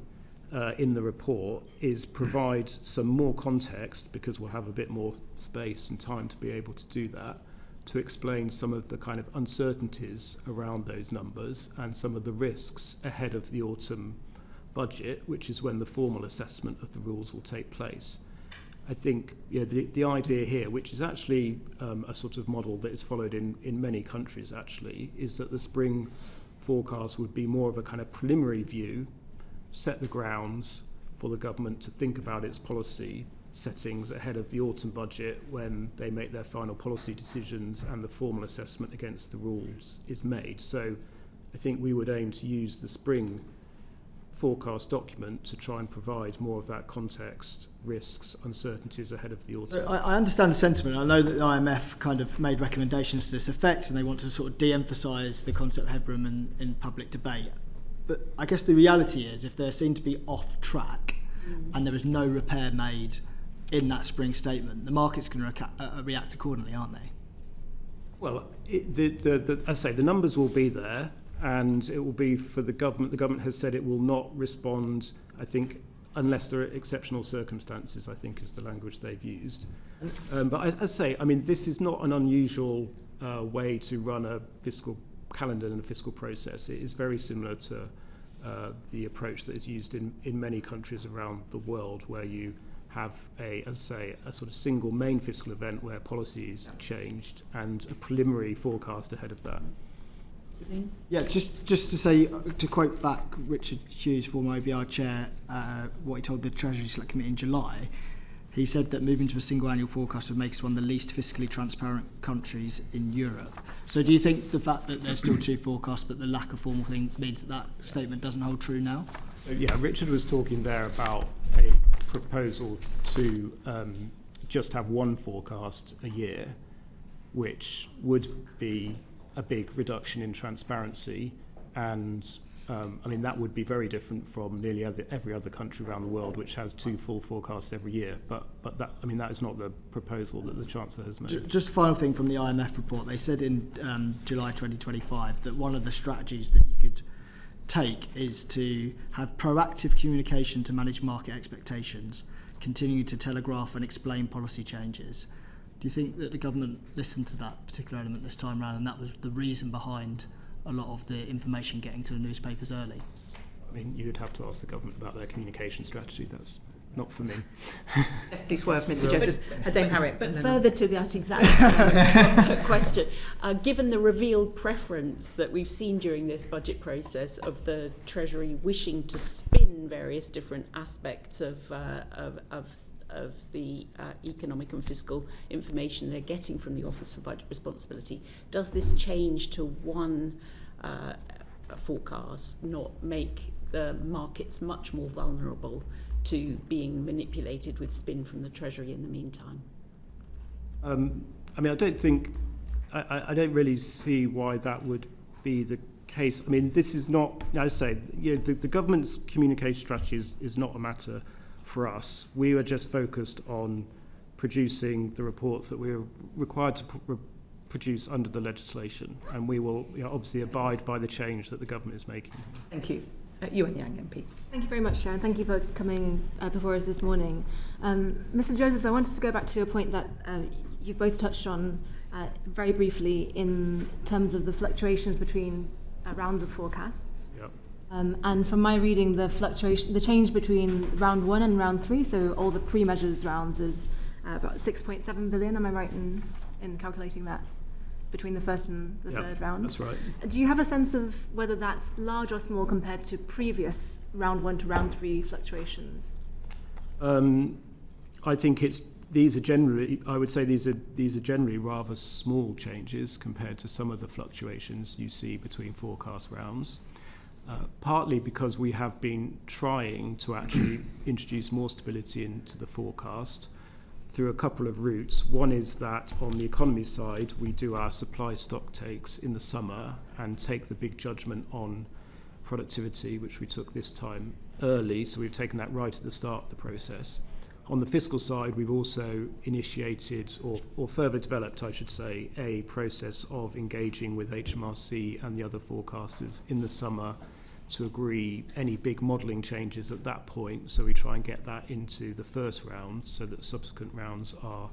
in the report is provide some more context, because we'll have a bit more space and time to be able to do that, to explain some of the kind of uncertainties around those numbers and some of the risks ahead of the autumn budget, which is when the formal assessment of the rules will take place. I think the idea here, which is actually a sort of model that is followed in many countries actually, is that the spring forecast would be more of a kind of preliminary view, set the grounds for the government to think about its policy settings ahead of the autumn budget when they make their final policy decisions and the formal assessment against the rules is made. So I think we would aim to use the spring forecast document to try and provide more of that context, risks, uncertainties ahead of the autumn. So I understand the sentiment. I know that the IMF kind of made recommendations to this effect and they want to sort of de-emphasise the concept of headroom in public debate. But I guess the reality is, if they're seen to be off track and there is no repair made in that spring statement, the market's going to react accordingly, aren't they? Well, as I say, the numbers will be there, and it will be for the government. The government has said it will not respond, I think, unless there are exceptional circumstances, I think is the language they've used. But as I say, I mean, this is not an unusual way to run a fiscal calendar and a fiscal process. It is very similar to the approach that is used in many countries around the world, where you have a sort of single main fiscal event where policy is changed and a preliminary forecast ahead of that. Yeah, just to say, to quote back Richard Hughes, former OBR chair, what he told the Treasury Select Committee in July, he said that moving to a single annual forecast would make us one of the least fiscally transparent countries in Europe. So do you think the fact that there's still two forecasts but the lack of formal thing means that statement doesn't hold true now? Yeah, Richard was talking there about a proposal to just have one forecast a year, which would be a big reduction in transparency, and I mean that would be very different from nearly every other country around the world, which has two full forecasts every year. But that, I mean, that is not the proposal that the Chancellor has made. Just a final thing from the IMF report. They said in July 2025 that one of the strategies that you could take is to have proactive communication to manage market expectations, continuing to telegraph and explain policy changes. Do you think that the government listened to that particular element this time round, and that was the reason behind a lot of the information getting to the newspapers early? I mean, you'd have to ask the government about their communication strategy. That's not for me. Definitely swerve, Mr. Joseph. Dame Harriet. But further to that exact question, given the revealed preference that we've seen during this budget process of the Treasury wishing to spin various different aspects of the economic and fiscal information they're getting from the Office for Budget Responsibility, does this change to one forecast not make the markets much more vulnerable to being manipulated with spin from the Treasury in the meantime? I mean, I don't really see why that would be the case. I mean, this is not, I say, the government's communication strategy is not a matter for us. We are just focused on producing the reports that we're required to produce under the legislation, and we will obviously abide by the change that the government is making. Thank you. Yuan Yang MP. Thank you very much, Chair, and thank you for coming before us this morning. Mr. Josephs, I wanted to go back to a point that you both touched on very briefly in terms of the fluctuations between rounds of forecasts. Yep. And from my reading, the change between round 1 and round 3, so all the pre-measures rounds, is about 6.7 billion. Am I right in calculating that? Between the first and the third round? That's right. Do you have a sense of whether that's large or small compared to previous round 1 to round 3 fluctuations? I think these are generally rather small changes compared to some of the fluctuations you see between forecast rounds. partly because we have been trying to actually introduce more stability into the forecast through a couple of routes. One is that on the economy side, we do our supply stock takes in the summer and take the big judgment on productivity, which we took this time early, so we've taken that right at the start of the process. On the fiscal side, we've also initiated, or further developed, I should say, a process of engaging with HMRC and the other forecasters in the summer to agree any big modelling changes at that point. So we try and get that into the first round so that subsequent rounds are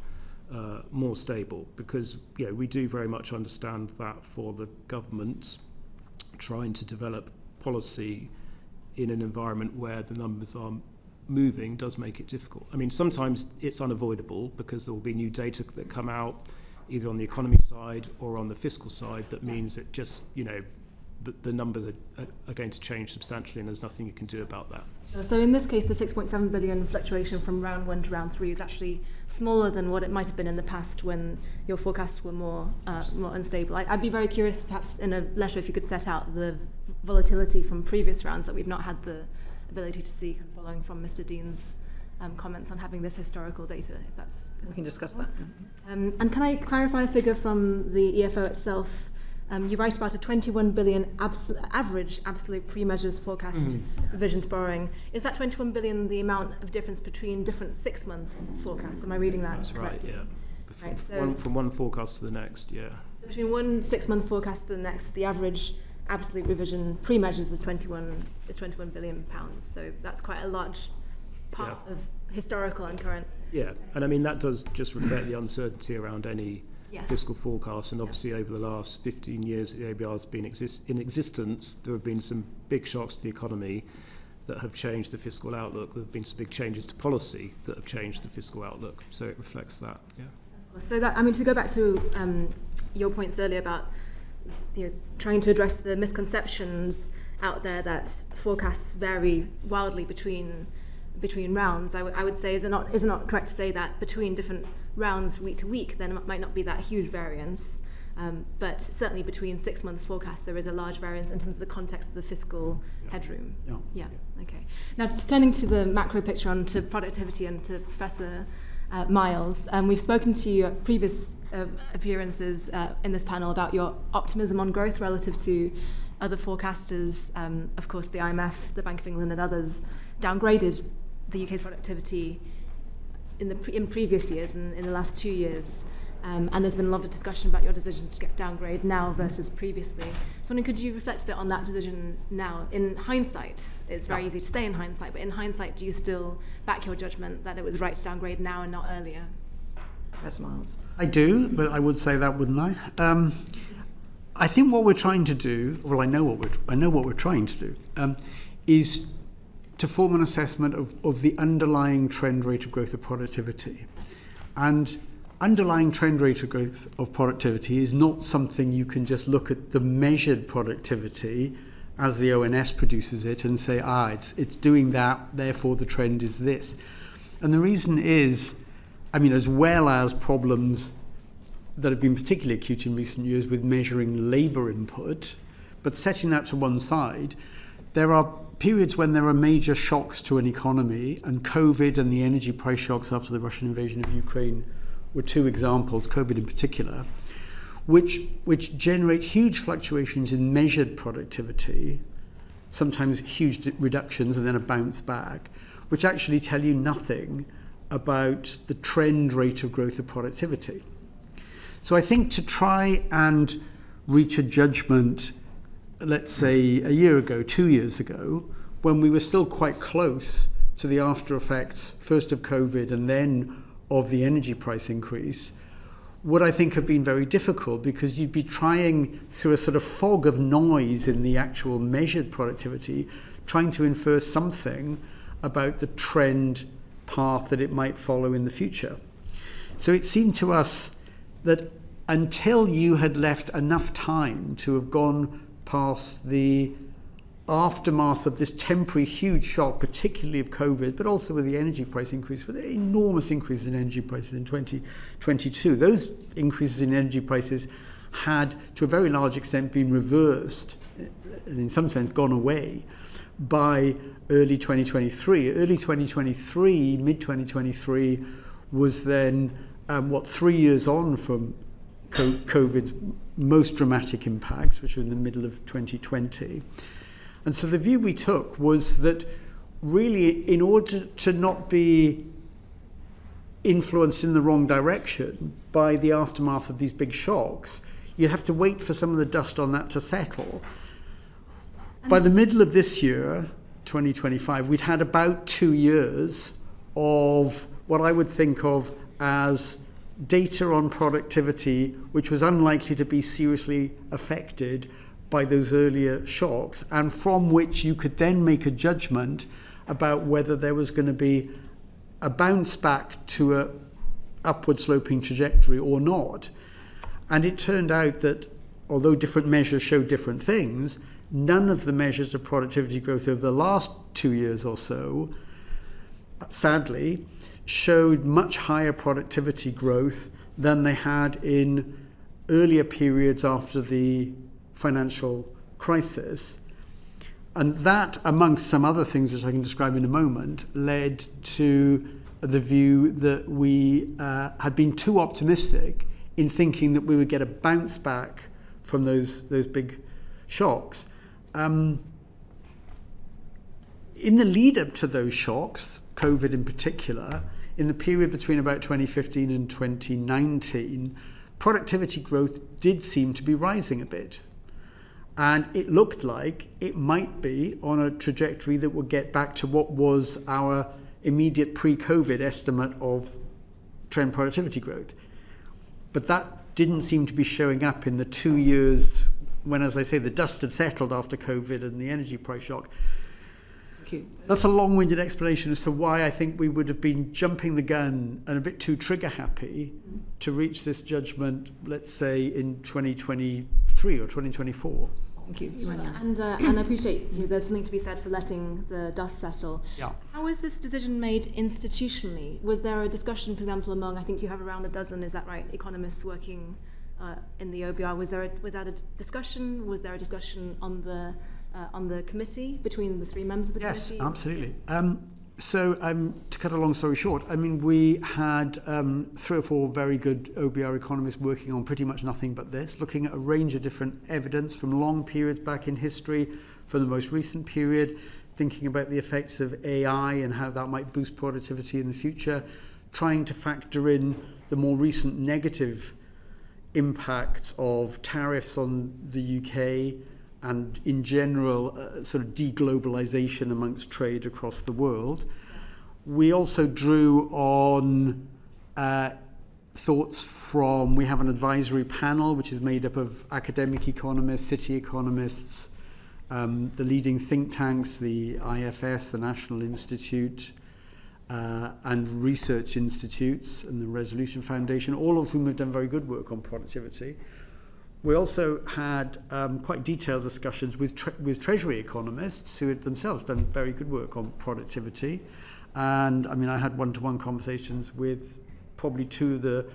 more stable. Because we do very much understand that for the government, trying to develop policy in an environment where the numbers are moving does make it difficult. I mean, sometimes it's unavoidable because there will be new data that come out either on the economy side or on the fiscal side that means that just, the numbers are going to change substantially and there's nothing you can do about that. So in this case, the 6.7 billion fluctuation from round 1 to round 3 is actually smaller than what it might have been in the past when your forecasts were more unstable. I'd be very curious, perhaps in a letter, if you could set out the volatility from previous rounds that we've not had the ability to see, following from Mr. Dean's comments on having this historical data, if that's... We can discuss that. And can I clarify a figure from the EFO itself? You write about a 21 billion average absolute pre-measures forecast revision to borrowing. Is that 21 billion the amount of difference between different 6-month forecasts? Am I reading that correctly? That's right, yeah. Right, from one forecast to the next, yeah. So between one 6-month forecast to the next, the average absolute revision pre-measures is 21 billion pounds. So that's quite a large part of historical and current. Yeah, and I mean that does just reflect the uncertainty around any fiscal forecast, and obviously over the last 15 years the OBR has been in existence, there have been some big shocks to the economy that have changed the fiscal outlook. There have been some big changes to policy that have changed the fiscal outlook, so it reflects that. Yeah. So that, I mean, to go back to your points earlier about trying to address the misconceptions out there that forecasts vary wildly between rounds, I would say is it not correct to say that between different rounds week to week there might not be that huge variance, but certainly between 6-month forecasts there is a large variance in terms of the context of the fiscal headroom. Yeah. Okay. Now just turning to the macro picture, on to productivity and to Professor Miles, we've spoken to you at previous appearances in this panel about your optimism on growth relative to other forecasters. Of course, the IMF, the Bank of England and others downgraded the UK's productivity in previous years, in the last 2 years. And there's been a lot of discussion about your decision to get downgrade now versus previously. So could you reflect a bit on that decision now? In hindsight, it's very easy to say in hindsight, but in hindsight, do you still back your judgment that it was right to downgrade now and not earlier? Professor Miles. I do, but I would say that, wouldn't I? I think what we're trying to do, well, I know what we're trying to do, is to form an assessment of the underlying trend rate of growth of productivity. And underlying trend rate of growth of productivity is not something you can just look at the measured productivity as the ONS produces it and say, it's doing that, therefore the trend is this. And the reason is, I mean, as well as problems that have been particularly acute in recent years with measuring labour input, but setting that to one side, there are periods when there are major shocks to an economy, and COVID and the energy price shocks after the Russian invasion of Ukraine were 2 examples, COVID in particular, which generate huge fluctuations in measured productivity, sometimes huge reductions and then a bounce back, which actually tell you nothing about the trend rate of growth of productivity. So I think to try and reach a judgment, let's say a year ago, 2 years ago, when we were still quite close to the after effects, first of COVID and then of the energy price increase, would I think have been very difficult, because you'd be trying through a sort of fog of noise in the actual measured productivity, trying to infer something about the trend path that it might follow in the future. So it seemed to us that until you had left enough time to have gone past the aftermath of this temporary huge shock, particularly of COVID, but also with the energy price increase, with enormous increases in energy prices in 2022. Those increases in energy prices had, to a very large extent, been reversed, and in some sense gone away, by early 2023. Early 2023, mid-2023, was then, 3 years on from COVID's most dramatic impacts, which were in the middle of 2020. And so the view we took was that really, in order to not be influenced in the wrong direction by the aftermath of these big shocks, you'd have to wait for some of the dust on that to settle. By the middle of this year, 2025, we'd had about 2 years of what I would think of as data on productivity, which was unlikely to be seriously affected by those earlier shocks, and from which you could then make a judgment about whether there was going to be a bounce back to a upward sloping trajectory or not. And it turned out that although different measures show different things, none of the measures of productivity growth over the last 2 years or so, sadly, showed much higher productivity growth than they had in earlier periods after the financial crisis. And that, amongst some other things which I can describe in a moment, led to the view that we had been too optimistic in thinking that we would get a bounce back from those big shocks. In the lead up to those shocks, COVID in particular, in the period between about 2015 and 2019, productivity growth did seem to be rising a bit. And it looked like it might be on a trajectory that would get back to what was our immediate pre-COVID estimate of trend productivity growth. But that didn't seem to be showing up in the 2 years when, as I say, the dust had settled after COVID and the energy price shock. That's a long-winded explanation as to why I think we would have been jumping the gun and a bit too trigger-happy to reach this judgment, let's say, in 2023 or 2024. Thank you. Sure. And I appreciate there's something to be said for letting the dust settle. Yeah. How was this decision made institutionally? Was there a discussion, for example, among, I think you have around a dozen, is that right, economists working in the OBR? Was that a discussion? Was there a discussion on the committee between the three members of the committee? Yes, absolutely. So to cut a long story short, I mean, we had 3 or 4 very good OBR economists working on pretty much nothing but this, looking at a range of different evidence from long periods back in history, from the most recent period, thinking about the effects of AI and how that might boost productivity in the future, trying to factor in the more recent negative impacts of tariffs on the UK and in general sort of deglobalization amongst trade across the world. We also drew on thoughts from, we have an advisory panel which is made up of academic economists, city economists, the leading think tanks, the IFS, the National Institute, and research institutes and the Resolution Foundation, all of whom have done very good work on productivity. We also had quite detailed discussions with Treasury economists who had themselves done very good work on productivity. And I mean, I had one-to-one conversations with probably 2 of the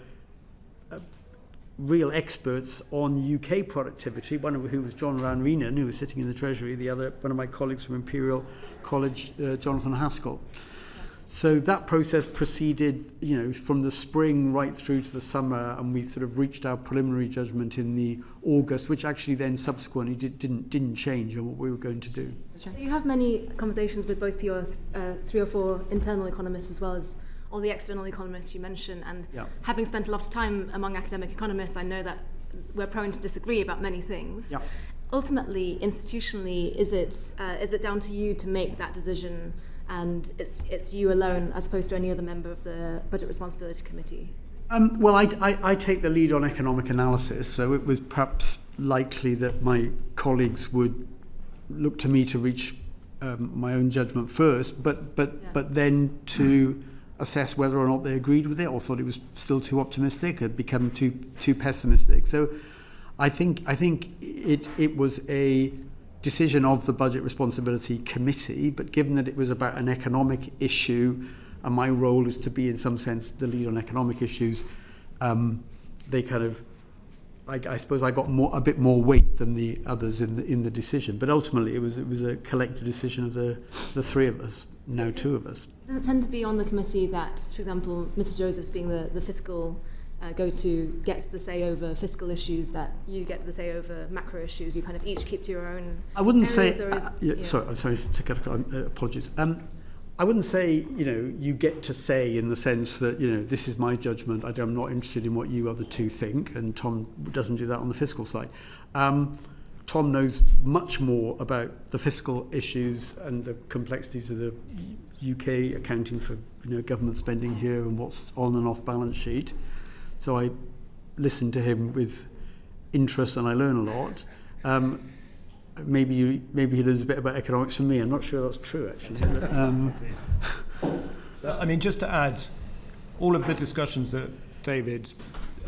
real experts on UK productivity, one of who was John Ranrinan, who was sitting in the Treasury, the other, one of my colleagues from Imperial College, Jonathan Haskell. So that process proceeded, you know, from the spring right through to the summer, and we sort of reached our preliminary judgment in the August, which actually then subsequently didn't change on what we were going to do. So you have many conversations with both your 3 or 4 internal economists as well as all the external economists you mentioned, and having spent a lot of time among academic economists, I know that we're prone to disagree about many things. Yeah. Ultimately, institutionally, is it down to you to make that decision? And it's you alone, as opposed to any other member of the Budget Responsibility Committee? Well, I take the lead on economic analysis, so it was perhaps likely that my colleagues would look to me to reach my own judgment first, but then to assess whether or not they agreed with it or thought it was still too optimistic, had become too pessimistic. So I think it was a decision of the Budget Responsibility Committee, but given that it was about an economic issue, and my role is to be in some sense the lead on economic issues, they kind of I suppose I got a bit more weight than the others in the decision. But ultimately, it was a collective decision of the three of us, now two of us. Does it tend to be on the committee that, for example, Mr. Josephs being the fiscal go-to gets the say over fiscal issues, that you get the say over macro issues? You kind of each keep to your own. I wouldn't areas, say. Sorry, I'm sorry to cut. Apologies. I wouldn't say, you get to say in the sense that, this is my judgment. I'm not interested in what you other two think, and Tom doesn't do that on the fiscal side. Tom knows much more about the fiscal issues and the complexities of the UK accounting for, government spending here and what's on and off balance sheet. So I listen to him with interest and I learn a lot. Maybe he knows a bit about economics from me. I'm not sure that's true, actually. I mean, just to add, all of the discussions that David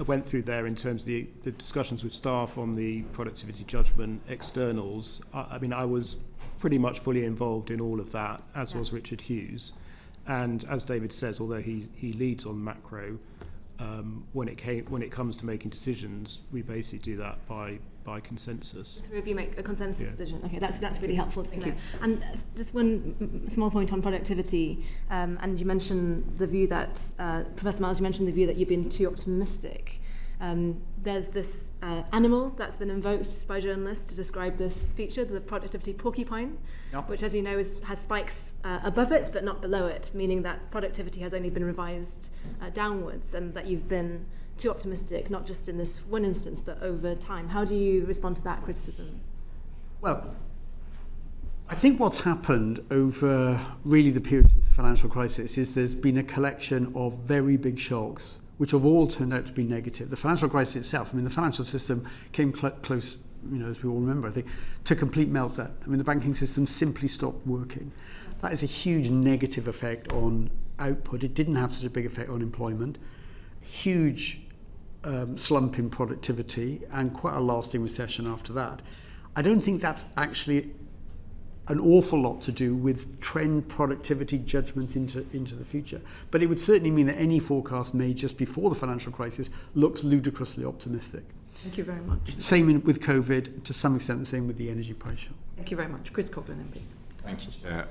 went through there in terms of the discussions with staff on the productivity judgment externals, I was pretty much fully involved in all of that, as was Richard Hughes. And as David says, although he leads on macro, when it comes to making decisions, we basically do that by consensus. The three of you make a consensus decision. Okay, that's really helpful to know. And just one small point on productivity, and you mentioned the view that, Professor Miles, you mentioned the view that you've been too optimistic. There's this animal that's been invoked by journalists to describe this feature, the productivity porcupine, which, as you know, has spikes above it but not below it, meaning that productivity has only been revised downwards, and that you've been too optimistic, not just in this one instance, but over time. How do you respond to that criticism? Well, I think what's happened over really the period since the financial crisis is there's been a collection of very big shocks, which have all turned out to be negative. The financial crisis itself, the financial system came close, as we all remember, I think, to complete meltdown. The banking system simply stopped working. That is a huge negative effect on output. It didn't have such a big effect on employment. Huge slump in productivity and quite a lasting recession after that. I don't think that's actually an awful lot to do with trend productivity judgments into the future. But it would certainly mean that any forecast made just before the financial crisis looks ludicrously optimistic. Thank you very much. Same with COVID, to some extent the same with the energy price shock. Thank you very much. Chris Coughlin, MP. Thank you, Chair.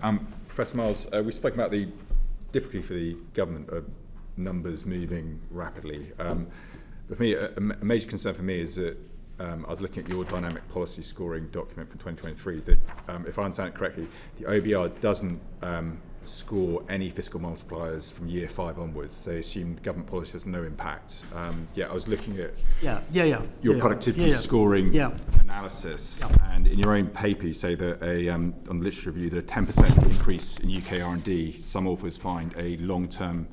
Professor Miles, we've spoken about the difficulty for the government of numbers moving rapidly. But for me, a major concern for me is that I was looking at your dynamic policy scoring document from 2023, that if I understand it correctly, the OBR doesn't score any fiscal multipliers from year 5 onwards. They assume government policy has no impact. I was looking at your productivity scoring analysis, and in your own paper you say that on the literature review that a 10% increase in UK R&D, some authors find a long-term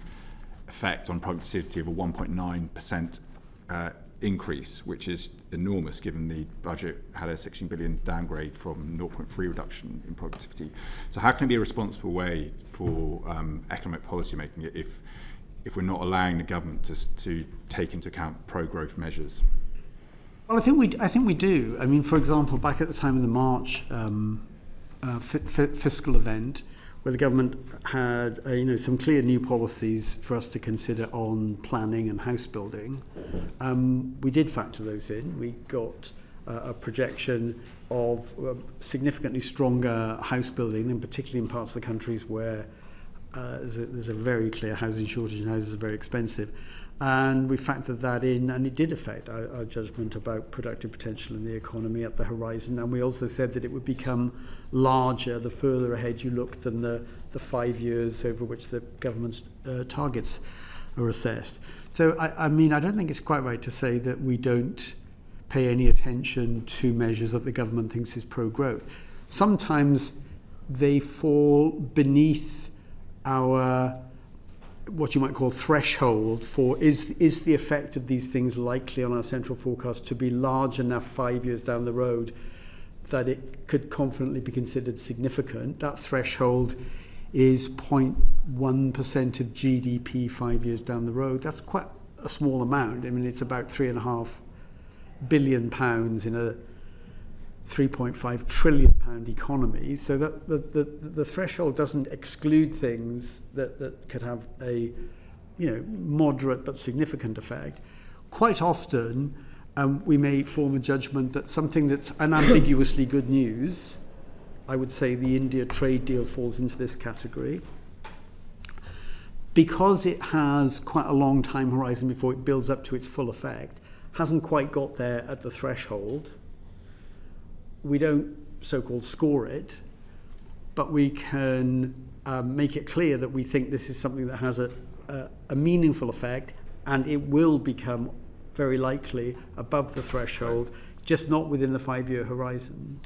effect on productivity of a 1.9% increase, which is enormous given the budget had a 16 billion downgrade from 0.3 reduction in productivity. So how can it be a responsible way for economic policy making if we're not allowing the government to take into account pro-growth measures? Well, I think we do. For example, back at the time of the March fiscal event, where the government had some clear new policies for us to consider on planning and house building, we did factor those in. We got a projection of significantly stronger house building, and particularly in parts of the countries where there's a very clear housing shortage and houses are very expensive. And we factored that in, and it did affect our judgment about productive potential in the economy at the horizon. And we also said that it would become larger the further ahead you look than the 5 years over which the government's targets are assessed. So, I don't think it's quite right to say that we don't pay any attention to measures that the government thinks is pro-growth. Sometimes they fall beneath our what you might call threshold for is the effect of these things likely on our central forecast to be large enough 5 years down the road that it could confidently be considered significant. That threshold is 0.1% of GDP 5 years down the road. That's quite a small amount. It's about £3.5 billion in a £3.5 trillion economy. So that the threshold doesn't exclude things that could have a moderate but significant effect. Quite often, we may form a judgment that something that's unambiguously good news, I would say the India trade deal falls into this category. Because it has quite a long time horizon before it builds up to its full effect, hasn't quite got there at the threshold. We don't so-called score it, but we can make it clear that we think this is something that has a meaningful effect, and it will become very likely above the threshold, just not within the 5-year horizon.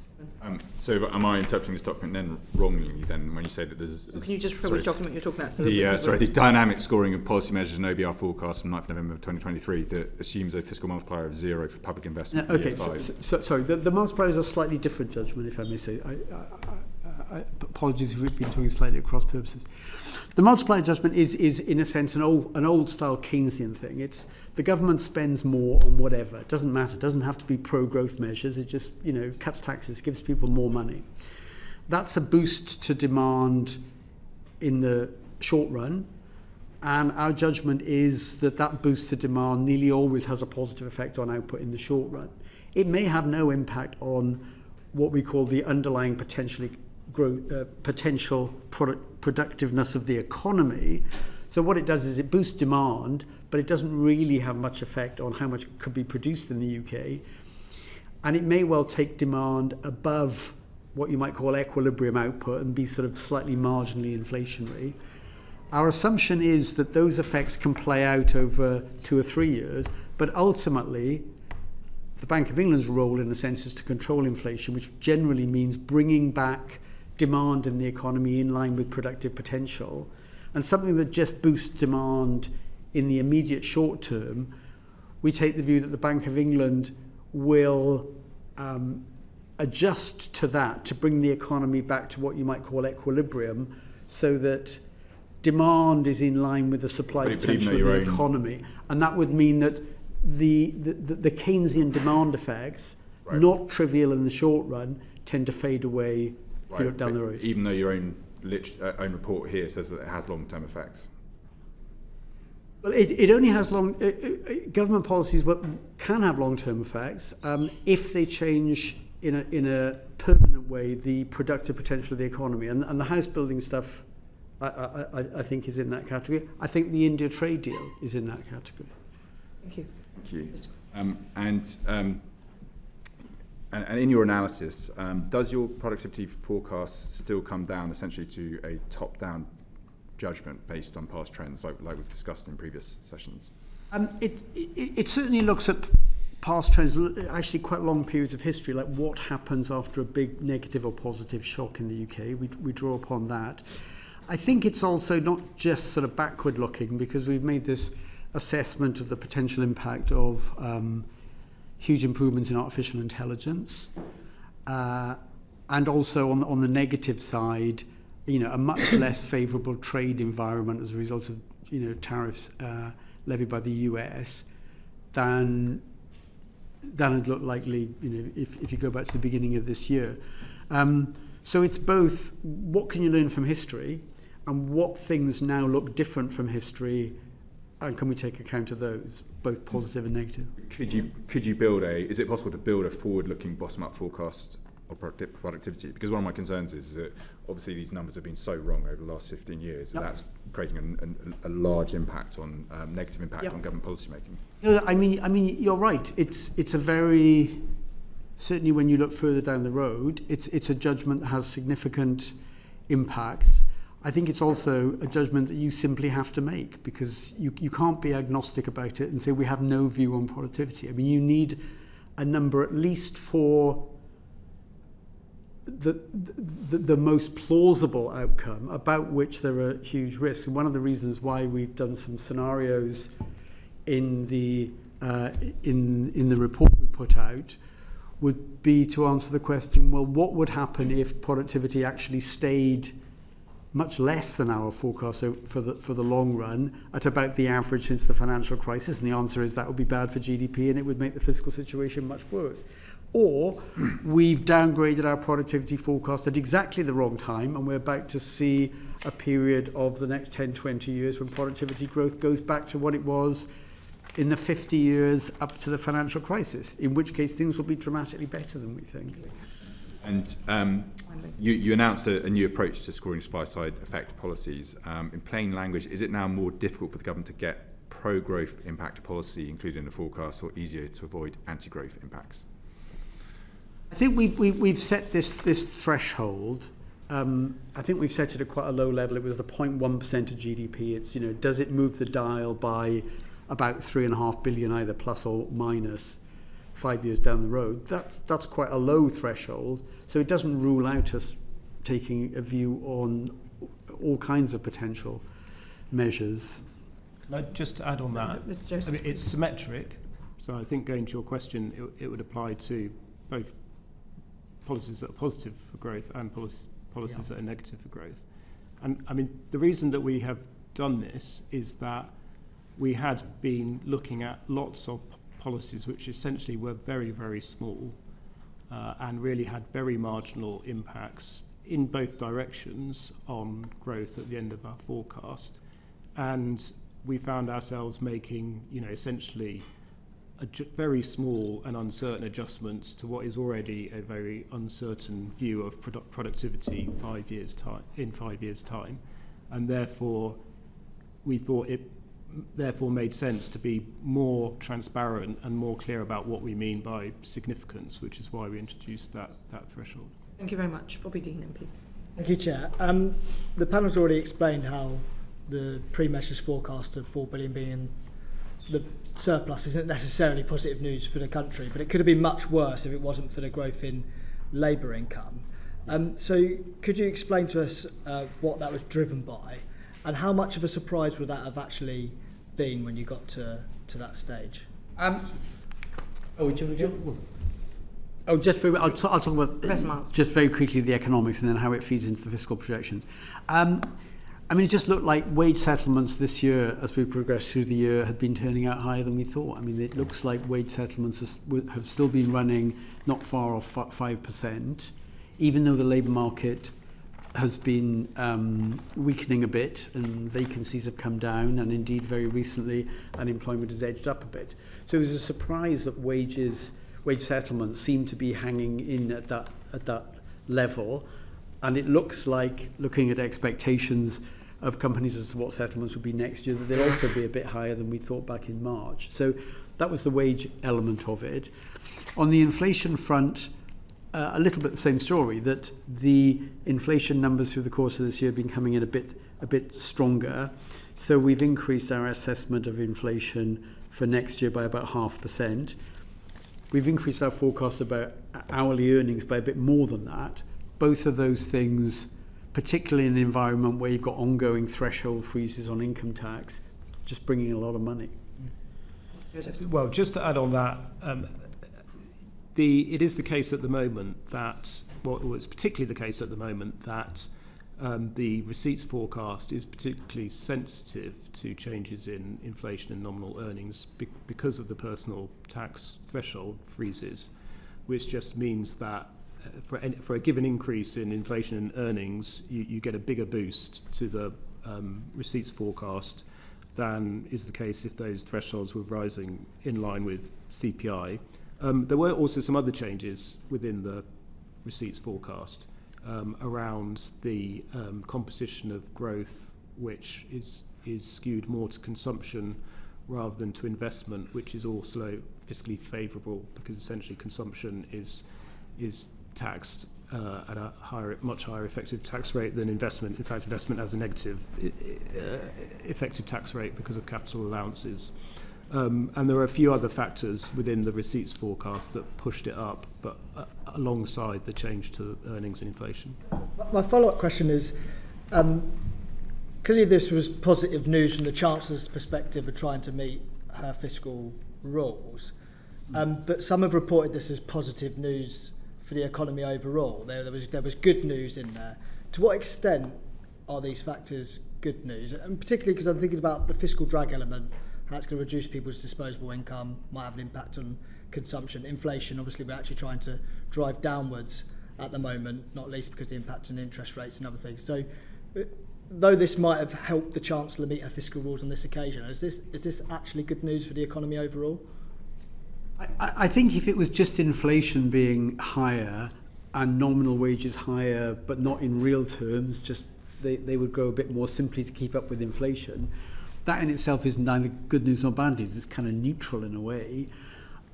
So am I interpreting this document then wrongly then when you say that there's... Can you just refer which document you're talking about? So the dynamic scoring of policy measures and OBR forecast from 9th November 2023 that assumes a fiscal multiplier of 0 for public investment. Okay, sorry, the multiplier is a slightly different judgment, if I may say. Apologies if we've been talking slightly at cross purposes. The multiplier judgment is in a sense an old style Keynesian thing. It's the government spends more on whatever. It doesn't matter. It doesn't have to be pro-growth measures. It just, cuts taxes, gives people more money. That's a boost to demand in the short run. And our judgment is that boost to demand nearly always has a positive effect on output in the short run. It may have no impact on what we call the underlying potential productiveness of the economy. So what it does is it boosts demand, but it doesn't really have much effect on how much could be produced in the UK. And it may well take demand above what you might call equilibrium output and be sort of slightly marginally inflationary. Our assumption is that those effects can play out over 2 or 3 years, but ultimately the Bank of England's role in a sense is to control inflation, which generally means bringing back demand in the economy in line with productive potential. And something that just boosts demand in the immediate short term, we take the view that the Bank of England will adjust to that to bring the economy back to what you might call equilibrium, so that demand is in line with the supply potential of the economy. And that would mean that the Keynesian demand effects, not trivial in the short run, tend to fade away if you look down the road. Even though your own report here says that it has long-term effects. Well, it only has government policies can have long-term effects if they change in a permanent way the productive potential of the economy. And the house building stuff, I think, is in that category. I think the India trade deal is in that category. Thank you. Thank you. And in your analysis, does your productivity forecast still come down essentially to a top-down judgment based on past trends, like we've discussed in previous sessions? It certainly looks at past trends, actually quite long periods of history, like what happens after a big negative or positive shock in the UK. We draw upon that. I think it's also not just sort of backward-looking, because we've made this assessment of the potential impact of huge improvements in artificial intelligence, and also on the negative side, a much less favourable trade environment as a result of tariffs levied by the US than it looked likely if you go back to the beginning of this year. So it's both what can you learn from history and what things now look different from history, and can we take account of those, both positive and negative? Could you build is it possible to build a forward-looking bottom-up forecast of productivity? Because one of my concerns is that obviously these numbers have been so wrong over the last 15 years that that's creating a large impact on negative impact on government policy making. No, I mean you're right. It's a very, certainly when you look further down the road, it's a judgment that has significant impacts. I think it's also a judgment that you simply have to make, because you can't be agnostic about it and say we have no view on productivity. I mean, you need a number at least for the most plausible outcome about which there are huge risks. And one of the reasons why we've done some scenarios in the report we put out would be to answer the question, well, what would happen if productivity actually stayed much less than our forecast for the long run at about the average since the financial crisis? And the answer is that would be bad for GDP and it would make the fiscal situation much worse. Or we've downgraded our productivity forecast at exactly the wrong time, and we're about to see a period of the next 10, 20 years when productivity growth goes back to what it was in the 50 years up to the financial crisis, in which case things will be dramatically better than we think. And you announced a new approach to scoring supply-side effect policies. In plain language, is it now more difficult for the government to get pro-growth impact policy included in the forecast, or easier to avoid anti-growth impacts? I think we've set this threshold. I think we've set it at quite a low level. It was the 0.1% of GDP. It's, does it move the dial by about 3.5 billion, either plus or minus 5 years down the road? That's quite a low threshold. So it doesn't rule out us taking a view on all kinds of potential measures. Can I just add on that? Mr. Joseph. I mean, it's symmetric. So I think going to your question, it would apply to both policies that are positive for growth and policies that are negative for growth. And I mean, the reason that we have done this is that we had been looking at lots of policies which essentially were very, very small and really had very marginal impacts in both directions on growth at the end of our forecast. And we found ourselves making, essentially very small and uncertain adjustments to what is already a very uncertain view of productivity in 5 years' time. And therefore, we thought it made sense to be more transparent and more clear about what we mean by significance, which is why we introduced that threshold. Thank you very much. Bobby Dean, MP. Thank you, Chair. The panel's already explained how the pre-measures forecast of 4 billion being the surplus isn't necessarily positive news for the country, but it could have been much worse if it wasn't for the growth in labour income. So could you explain to us what that was driven by, and how much of a surprise would that have actually been when you got to that stage? I'll talk about just very quickly the economics and then how it feeds into the fiscal projections. I mean, it just looked like wage settlements this year, as we progressed through the year, had been turning out higher than we thought. I mean, it looks like wage settlements have still been running not far off 5%, even though the labour market has been weakening a bit and vacancies have come down, and indeed very recently unemployment has edged up a bit. So it was a surprise that wage settlements seem to be hanging in at that level, and it looks like, looking at expectations of companies as to what settlements will be next year, that they'll also be a bit higher than we thought back in March. So that was the wage element of it. On the inflation front, a little bit the same story, that the inflation numbers through the course of this year have been coming in a bit stronger. So we've increased our assessment of inflation for next year by about 0.5%. We've increased our forecast about hourly earnings by a bit more than that. Both of those things, particularly in an environment where you've got ongoing threshold freezes on income tax, just bringing a lot of money. Well, just to add on that, it is the case at the moment that, well, it's particularly the case at the moment that the receipts forecast is particularly sensitive to changes in inflation and nominal earnings because of the personal tax threshold freezes, which just means that for a given increase in inflation and earnings, you get a bigger boost to the receipts forecast than is the case if those thresholds were rising in line with CPI. There were also some other changes within the receipts forecast around the composition of growth, which is skewed more to consumption rather than to investment, which is also fiscally favourable because essentially consumption is taxed at a much higher effective tax rate than investment. In fact, investment has a negative effective tax rate because of capital allowances. And there are a few other factors within the receipts forecast that pushed it up, but alongside the change to earnings and inflation. My follow-up question is, clearly this was positive news from the Chancellor's perspective of trying to meet her fiscal rules, but some have reported this as positive news for the economy overall. There was good news in there. To what extent are these factors good news? And particularly because I'm thinking about the fiscal drag element, how it's going to reduce people's disposable income, might have an impact on consumption. Inflation, obviously, we're actually trying to drive downwards at the moment, not least because of the impact on interest rates and other things. So though this might have helped the Chancellor meet her fiscal rules on this occasion, is this actually good news for the economy overall? I think if it was just inflation being higher and nominal wages higher, but not in real terms, just they would grow a bit more simply to keep up with inflation, that in itself is neither good news nor bad news. It's kind of neutral in a way.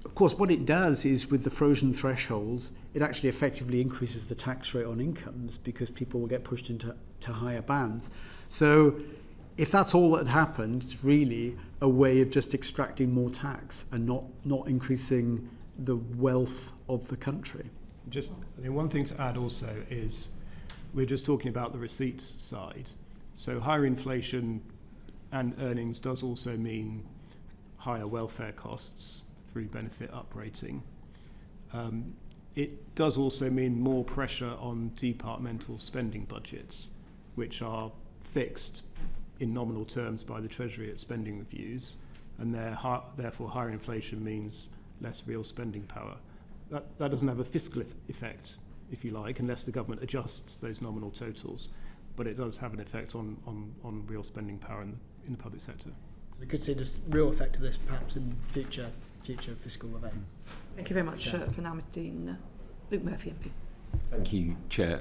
Of course, what it does is with the frozen thresholds, it actually effectively increases the tax rate on incomes because people will get pushed into higher bands. So if that's all that happened, it's really a way of just extracting more tax and not increasing the wealth of the country. One thing to add also is we're just talking about the receipts side. So higher inflation and earnings does also mean higher welfare costs through benefit uprating. It does also mean more pressure on departmental spending budgets, which are fixed in nominal terms by the Treasury at spending reviews, and therefore higher inflation means less real spending power. That doesn't have a fiscal effect, if you like, unless the government adjusts those nominal totals, but it does have an effect on real spending power in the public sector. We could see the real effect of this perhaps in future fiscal events. Thank you very much for now, Mr. Dean. Luke Murphy, MP. Thank you, Chair.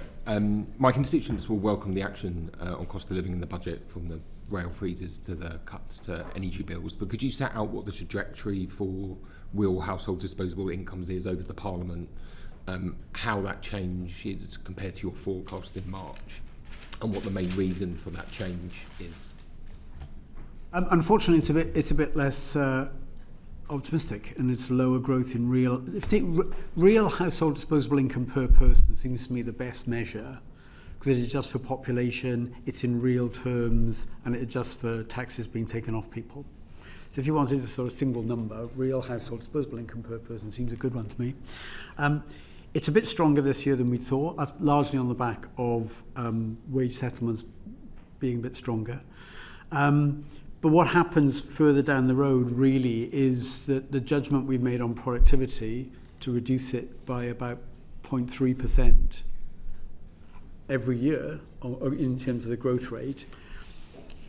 My constituents will welcome the action on cost of living in the budget, from the rail freezes to the cuts to energy bills, but could you set out what the trajectory for real household disposable incomes is over the Parliament, how that change is compared to your forecast in March, and what the main reason for that change is? Unfortunately, it's a bit less optimistic, and it's lower growth in real. If you take real household disposable income per person, seems to me the best measure, because it adjusts for population, it's in real terms, and it adjusts for taxes being taken off people. So if you wanted a sort of single number, real household disposable income per person seems a good one to me. It's a bit stronger this year than we thought, largely on the back of wage settlements being a bit stronger. But what happens further down the road really is that the judgment we've made on productivity to reduce it by about 0.3% every year or in terms of the growth rate,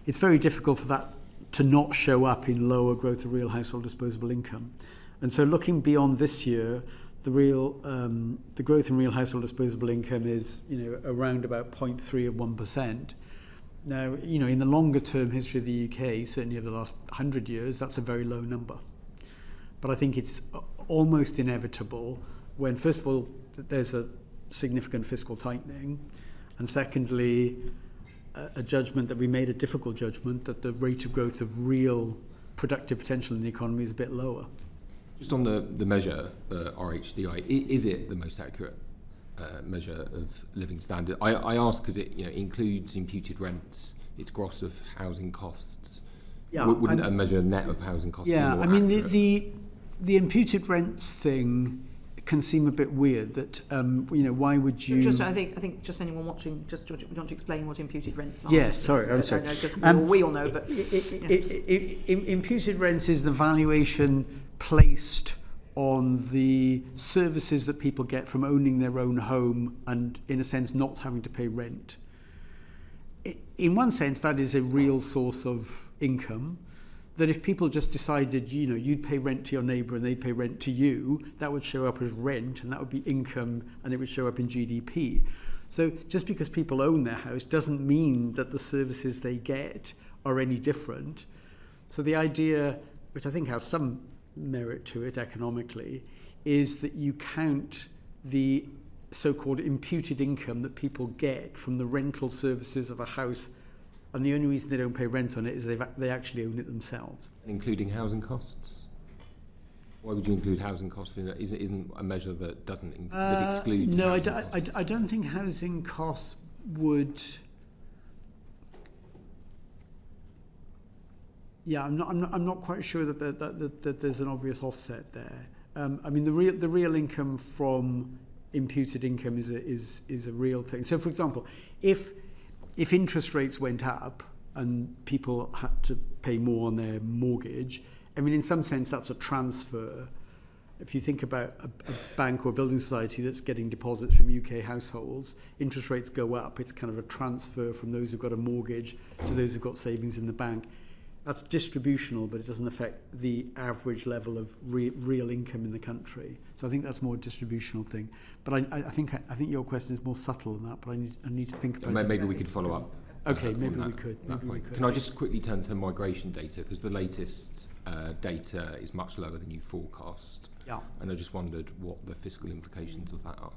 it's very difficult for that to not show up in lower growth of real household disposable income. And so looking beyond this year, the growth in real household disposable income is around about 0.3 of 1%. Now, in the longer term history of the UK, certainly over the last 100 years, that's a very low number. But I think it's almost inevitable when, first of all, there's a significant fiscal tightening, and secondly, a judgment that we made, a difficult judgment, that the rate of growth of real productive potential in the economy is a bit lower. Just on the measure, the RHDI, is it the most accurate measure of living standard? I ask because it includes imputed rents, it's gross of housing costs. Yeah, wouldn't a measure net of housing costs be more accurate? The imputed rents thing can seem a bit weird. That why would you? I think just anyone watching just want to explain what imputed rents are. Yes, sorry, I'm sorry. We all know, but imputed rents is the valuation placed on the services that people get from owning their own home and, in a sense, not having to pay rent. In one sense, that is a real source of income, that if people just decided, you'd pay rent to your neighbour and they'd pay rent to you, that would show up as rent and that would be income and it would show up in GDP. So just because people own their house doesn't mean that the services they get are any different. So the idea, which I think has some merit to it economically, is that you count the so-called imputed income that people get from the rental services of a house, and the only reason they don't pay rent on it is they actually own it themselves. Including housing costs? Why would you include housing costs in it? Isn't a measure that doesn't that exclude? No, I don't think housing costs would. Yeah, I'm not quite sure that there's an obvious offset there. I mean, the real income from imputed income is a real thing. So, for example, if interest rates went up and people had to pay more on their mortgage, I mean, in some sense, that's a transfer. if you think about a bank or a building society that's getting deposits from UK households, interest rates go up. It's kind of a transfer from those who've got a mortgage to those who've got savings in the bank. That's distributional, but it doesn't affect the average level of real income in the country. So I think that's more a distributional thing. But I think your question is more subtle than that, but I need to think about it. Maybe we could follow up. Okay, maybe we could. Can I just quickly turn to migration data, because the latest data is much lower than you forecast. Yeah. And I just wondered what the fiscal implications of that are.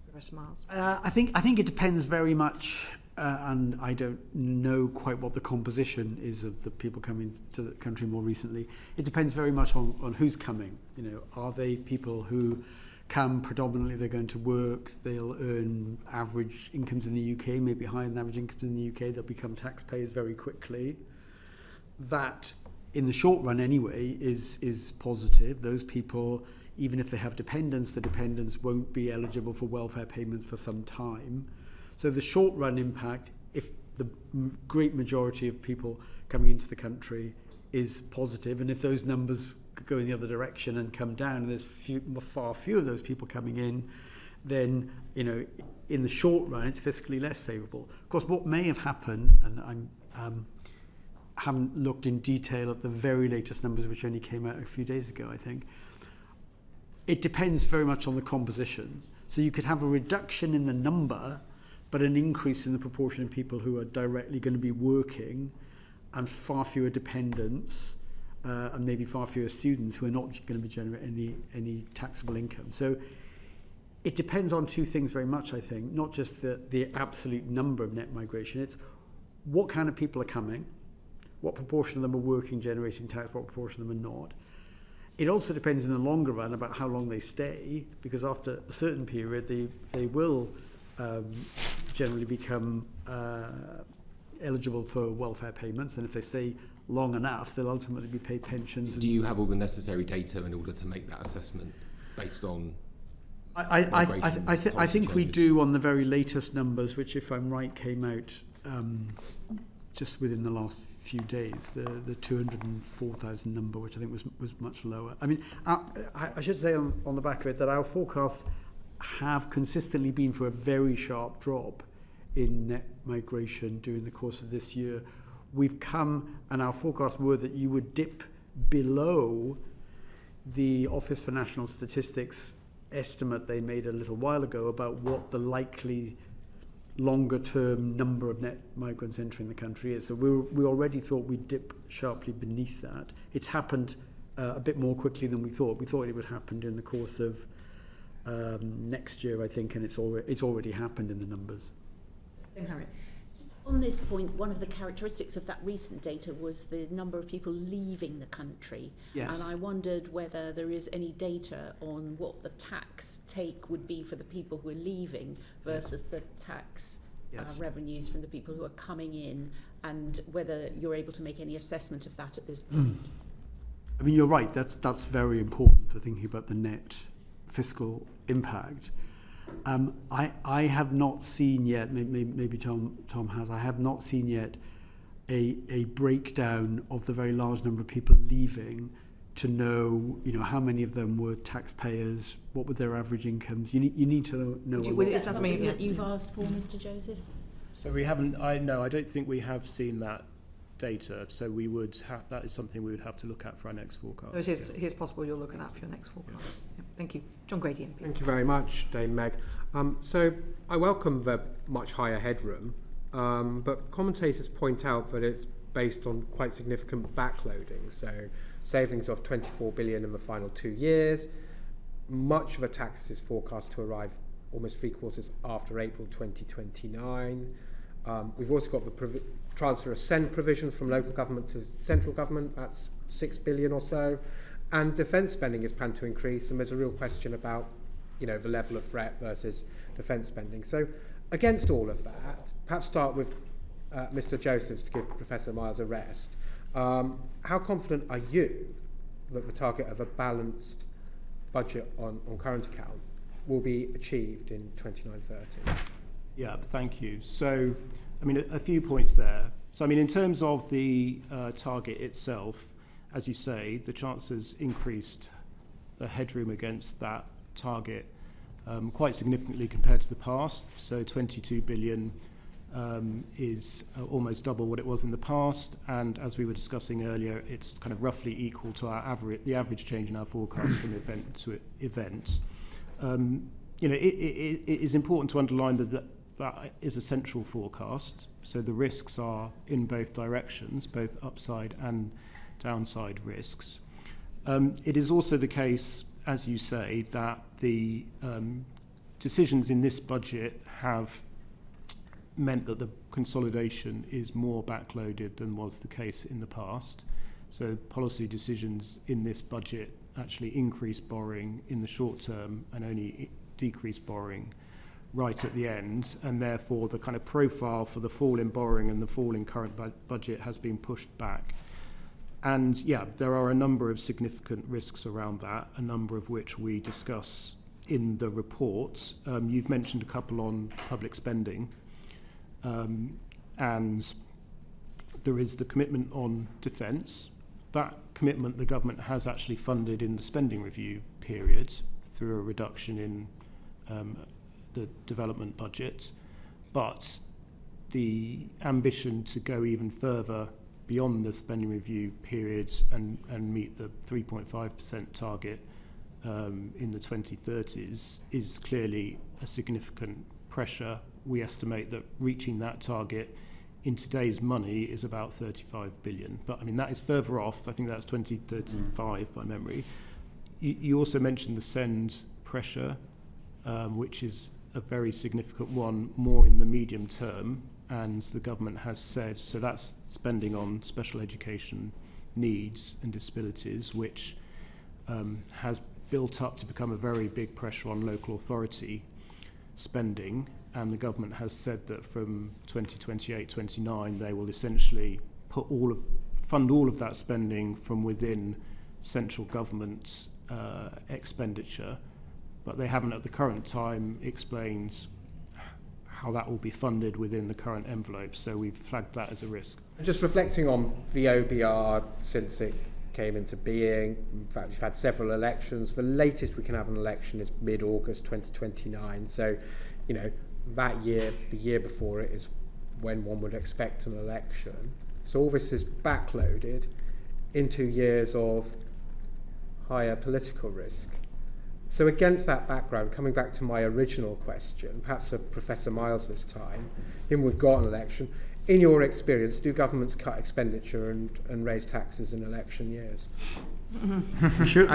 Professor Miles. I think it depends very much, and I don't know quite what the composition is of the people coming to the country more recently. It depends very much on who's coming. You know, are they people who come predominantly, they're going to work, they'll earn average incomes in the UK, maybe higher than average incomes in the UK, they'll become taxpayers very quickly. That, in the short run anyway, is positive. Those people, even if they have dependents, the dependents won't be eligible for welfare payments for some time. So the short run impact, if the great majority of people coming into the country is positive, and if those numbers go in the other direction and come down, and there's far fewer of those people coming in, then, you know, in the short run, it's fiscally less favourable. Of course, what may have happened, and I haven't looked in detail at the very latest numbers, which only came out a few days ago, I think, it depends very much on the composition. So you could have a reduction in the number, but an increase in the proportion of people who are directly going to be working, and far fewer dependents, and maybe far fewer students who are not going to be generating any taxable income. So it depends on two things very much, I think, not just the absolute number of net migration. It's what kind of people are coming, what proportion of them are working, generating tax, what proportion of them are not. It also depends in the longer run about how long they stay, because after a certain period, they will generally become eligible for welfare payments, and if they stay long enough, they'll ultimately be paid pensions. Do you have all the necessary data in order to make that assessment based on? I think we do on the very latest numbers, which, if I'm right, came out just within the last few days. The 204,000 number, which I think was much lower. I mean, I should say on the back of it that our forecasts have consistently been for a very sharp drop in net migration during the course of this year. We've come, and our forecasts were that you would dip below the Office for National Statistics estimate they made a little while ago about what the likely longer-term number of net migrants entering the country is. So we already thought we'd dip sharply beneath that. It's happened a bit more quickly than we thought. We thought it would happen during the course of next year, I think, and it's already happened in the numbers. Harriet. On this point, one of the characteristics of that recent data was the number of people leaving the country. Yes. And I wondered whether there is any data on what the tax take would be for the people who are leaving versus the tax revenues from the people who are coming in, and whether you're able to make any assessment of that at this point. I mean, you're right. That's very important for thinking about the net fiscal impact. I have not seen yet, maybe Tom has, I have not seen yet a breakdown of the very large number of people leaving to know, how many of them were taxpayers, what were their average incomes. You need to know. Is that something that you've asked for, Mr. Josephs? So we haven't, I don't think we have seen that data, so we would have, that is something we would have to look at for our next forecast. So it is possible you'll look at that for your next forecast. Yeah, thank you. John Grady, MP. Thank you very much, Dame Meg. So I welcome the much higher headroom, but commentators point out that it's based on quite significant backloading. So savings of 24 billion in the final 2 years. Much of the tax is forecast to arrive almost 3 quarters after April 2029. We've also got the transfer of SEND provision from local government to central government. That's 6 billion or so. And defence spending is planned to increase, and there's a real question about, the level of threat versus defence spending. So against all of that, perhaps start with Mr. Josephs to give Professor Miles a rest. How confident are you that the target of a balanced budget on current account will be achieved in 29-30? Yeah, thank you. So, a few points there. So, in terms of the target itself, as you say, the Chancellor's increased the headroom against that target quite significantly compared to the past. So 22 billion is almost double what it was in the past, and as we were discussing earlier, it's kind of roughly equal to the average change in our forecast from event to event. It is important to underline that is a central forecast, so the risks are in both directions, both upside and downside risks. It is also the case, as you say, that the decisions in this budget have meant that the consolidation is more backloaded than was the case in the past. So policy decisions in this budget actually increase borrowing in the short term and only decrease borrowing right at the end, and therefore the kind of profile for the fall in borrowing and the fall in current budget has been pushed back. And yeah, there are a number of significant risks around that, a number of which we discuss in the report. You've mentioned a couple on public spending, and there is the commitment on defence. That commitment the government has actually funded in the spending review period through a reduction in the development budget, but the ambition to go even further beyond the spending review period and meet the 3.5% target in the 2030s is clearly a significant pressure. We estimate that reaching that target in today's money is about 35 billion. But I mean, that is further off. I think that's 2035 by memory. You also mentioned the send pressure, which is a very significant one, more in the medium term. And the government has said, so that's spending on special education needs and disabilities, which has built up to become a very big pressure on local authority spending. And the government has said that from 2028-29, they will essentially fund all of that spending from within central government expenditure. But they haven't at the current time explained how that will be funded within the current envelope, so we've flagged that as a risk. Just reflecting on the OBR since it came into being, in fact we've had several elections. The latest we can have an election is mid-August 2029, so that year, the year before it, is when one would expect an election. So all this is backloaded into years of higher political risk. So against that background, coming back to my original question, perhaps for Professor Miles this time, given we've got an election, in your experience, do governments cut expenditure and raise taxes in election years? I'm sure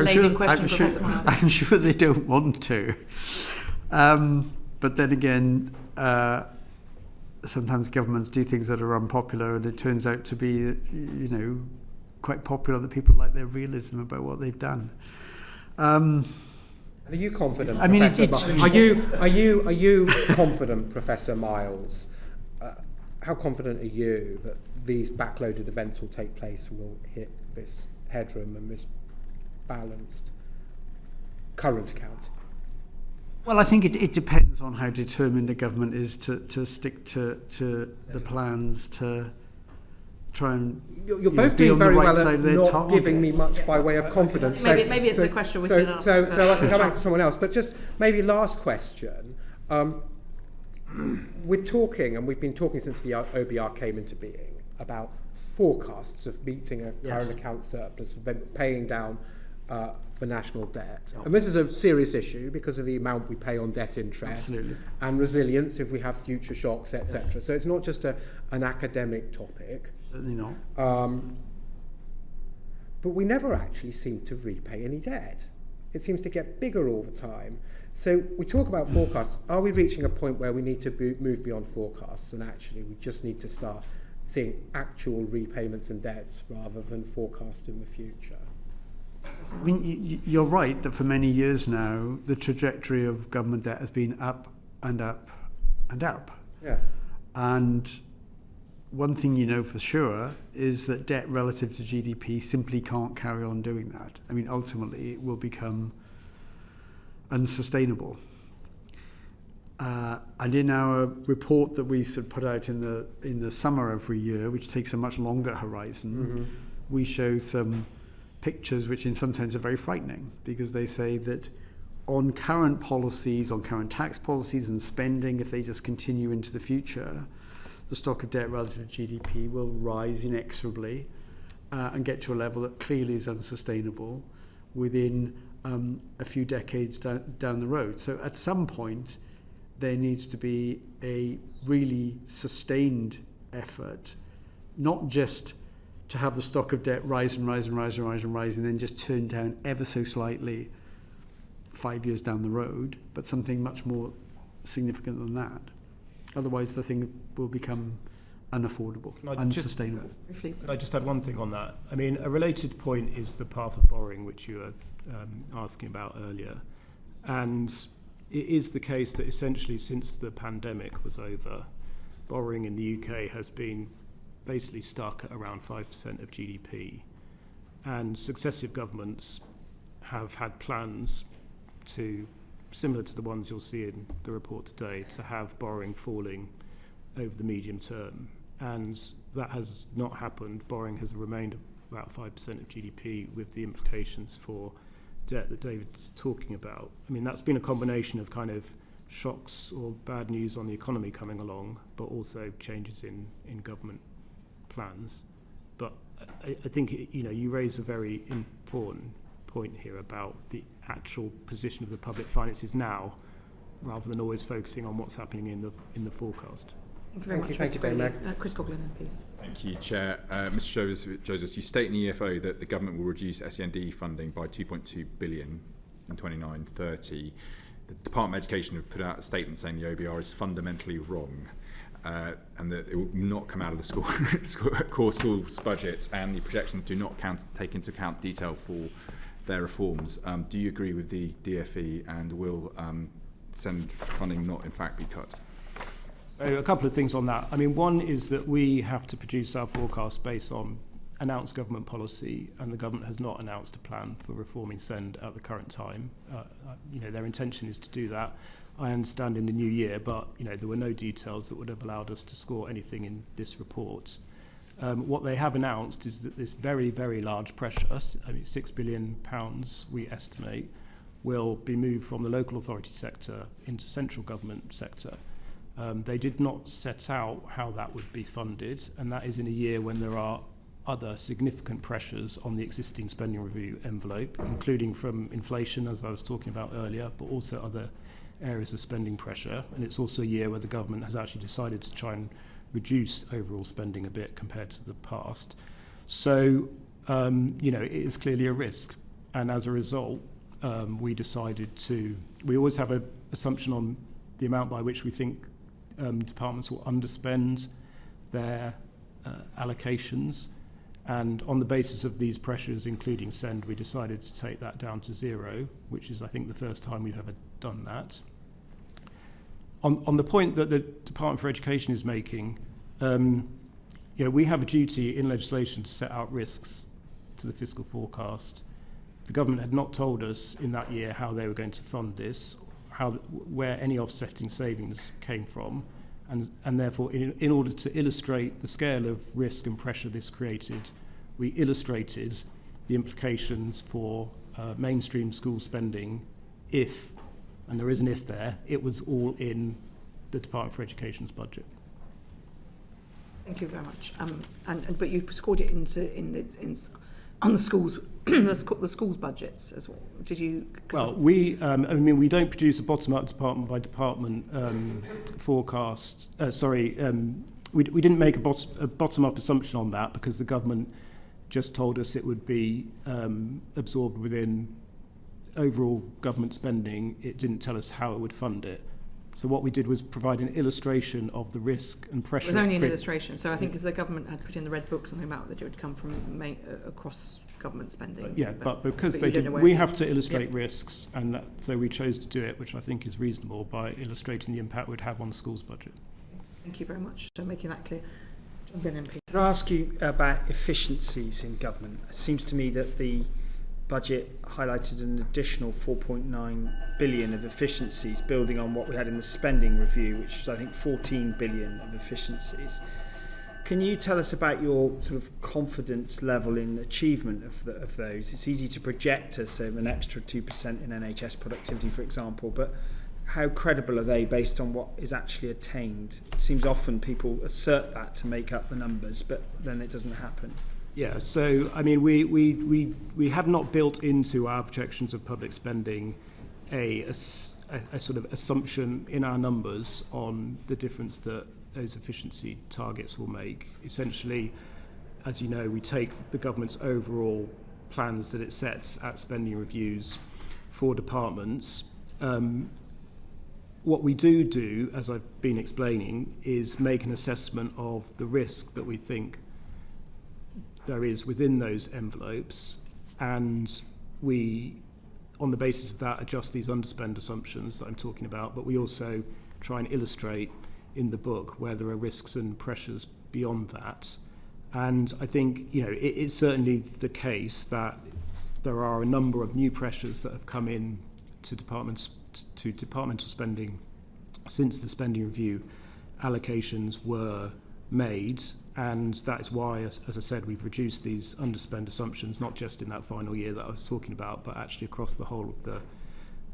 they don't want to. But then again, sometimes governments do things that are unpopular, and it turns out to be, quite popular that people like their realism about what they've done. Are you confident? I mean, are you confident, Professor Miles? How confident are you that these backloaded events will take place and will hit this headroom and this balanced current account? Well, I think it depends on how determined the government is to stick to the plans to try and you're both doing very well at not target. Giving me much by way of confidence. Maybe it's a question we can ask. So I can come back to someone else. But just maybe last question. We're talking, and we've been talking since the OBR came into being, about forecasts of meeting a current account surplus, paying down for national debt. And this is a serious issue because of the amount we pay on debt interest and resilience if we have future shocks, etc. Yes. So it's not just an academic topic. Certainly not. But we never actually seem to repay any debt. It seems to get bigger all the time. So we talk about forecasts. Are we reaching a point where we need to move beyond forecasts and actually we just need to start seeing actual repayments and debts rather than forecasting the future? I mean, you're right that for many years now, the trajectory of government debt has been up and up and up. Yeah. And one thing you know for sure is that debt relative to GDP simply can't carry on doing that. I mean, ultimately, it will become unsustainable. And in our report that we sort of put out in the summer every year, which takes a much longer horizon, we show some pictures which in some sense are very frightening, because they say that on current policies, on current tax policies and spending, if they just continue into the future, the stock of debt relative to GDP will rise inexorably and get to a level that clearly is unsustainable within a few decades down the road. So at some point, there needs to be a really sustained effort, not just to have the stock of debt rise and rise and rise and rise and rise and then just turn down ever so slightly 5 years down the road, but something much more significant than that. Otherwise, the thing will become unaffordable, unsustainable. Can I just add one thing on that? I mean, a related point is the path of borrowing, which you were asking about earlier. And it is the case that essentially since the pandemic was over, borrowing in the UK has been basically stuck at around 5% of GDP. And successive governments have had plans to, similar to the ones you'll see in the report today, to have borrowing falling over the medium term. And that has not happened. Borrowing has remained about 5% of GDP, with the implications for debt that David's talking about. I mean, that's been a combination of kind of shocks or bad news on the economy coming along, but also changes in government plans. But I think, you raise a very important point here about the actual position of the public finances now, rather than always focusing on what's happening in the forecast. Thank you very much, Mr. Bailey. Chris Coughlin, MP. Thank you, Chair. Mr. Joseph, you state in the EFO that the government will reduce SEND funding by 2.2 billion in 29-30. The Department of Education have put out a statement saying the OBR is fundamentally wrong, and that it will not come out of the core schools budget, and the projections do not take into account detail for their reforms. Do you agree with the DFE, and will SEND funding not in fact be cut? So a couple of things on that. I mean, one is that we have to produce our forecast based on announced government policy, and the government has not announced a plan for reforming SEND at the current time. Their intention is to do that, I understand, in the new year, but there were no details that would have allowed us to score anything in this report. What they have announced is that this very, very large pressure, £6 billion we estimate, will be moved from the local authority sector into central government sector. They did not set out how that would be funded, and that is in a year when there are other significant pressures on the existing spending review envelope, including from inflation, as I was talking about earlier, but also other areas of spending pressure. And it's also a year where the government has actually decided to try and reduce overall spending a bit compared to the past. So, it is clearly a risk. And as a result, we always have an assumption on the amount by which we think departments will underspend their allocations. And on the basis of these pressures, including SEND, we decided to take that down to 0, which is, I think, the first time we've ever done that. On the point that the Department for Education is making, we have a duty in legislation to set out risks to the fiscal forecast. The government had not told us in that year how they were going to fund this, where any offsetting savings came from, and therefore, in order to illustrate the scale of risk and pressure this created, we illustrated the implications for mainstream school spending if, and there is an if there, it was all in the Department for Education's budget. Thank you very much. But you scored it on the schools, the schools budgets as well. Did you? Well, we don't produce a bottom-up department by department forecast. We didn't make a bottom-up assumption on that because the government just told us it would be absorbed within overall government spending. It didn't tell us how it would fund it. So what we did was provide an illustration of the risk and pressure. It was only an illustration. So I think as the government had put in the red book something about that it would come from across government spending. But because we have to illustrate risks, and so we chose to do it, which I think is reasonable, by illustrating the impact it would have on the school's budget. Thank you very much for making that clear. John Glynn, MP. Could I ask you about efficiencies in government? It seems to me that the budget highlighted an additional 4.9 billion of efficiencies, building on what we had in the spending review, which was, I think, 14 billion of efficiencies. Can you tell us about your sort of confidence level in achievement of those? It's easy to project us over an extra 2% in NHS productivity, for example, but how credible are they based on what is actually attained? It seems often people assert that to make up the numbers, but then it doesn't happen. Yeah, so I mean, we have not built into our projections of public spending a sort of assumption in our numbers on the difference that those efficiency targets will make. Essentially, as you know, we take the government's overall plans that it sets at spending reviews for departments. What we do, as I've been explaining, is make an assessment of the risk that we think there is within those envelopes, and we, on the basis of that, adjust these underspend assumptions that I'm talking about, but we also try and illustrate in the book where there are risks and pressures beyond that. And I think, you know, it's certainly the case that there are a number of new pressures that have come in to departmental spending since the spending review allocations were made, and that is why, as I said, we've reduced these underspend assumptions, not just in that final year that I was talking about, but actually across the whole of the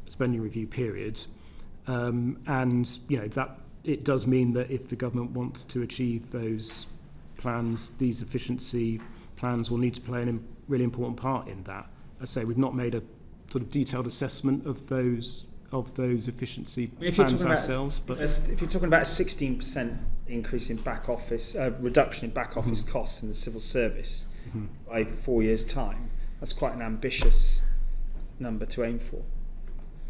spending review period. And you know, that it does mean that if the government wants to achieve those plans, these efficiency plans will need to play a really important part in that. I say we've not made a sort of detailed assessment of those efficiency plans ourselves. But if you're talking about a 16% increase in back office, reduction in back office costs in the civil service by 4 years' time, that's quite an ambitious number to aim for.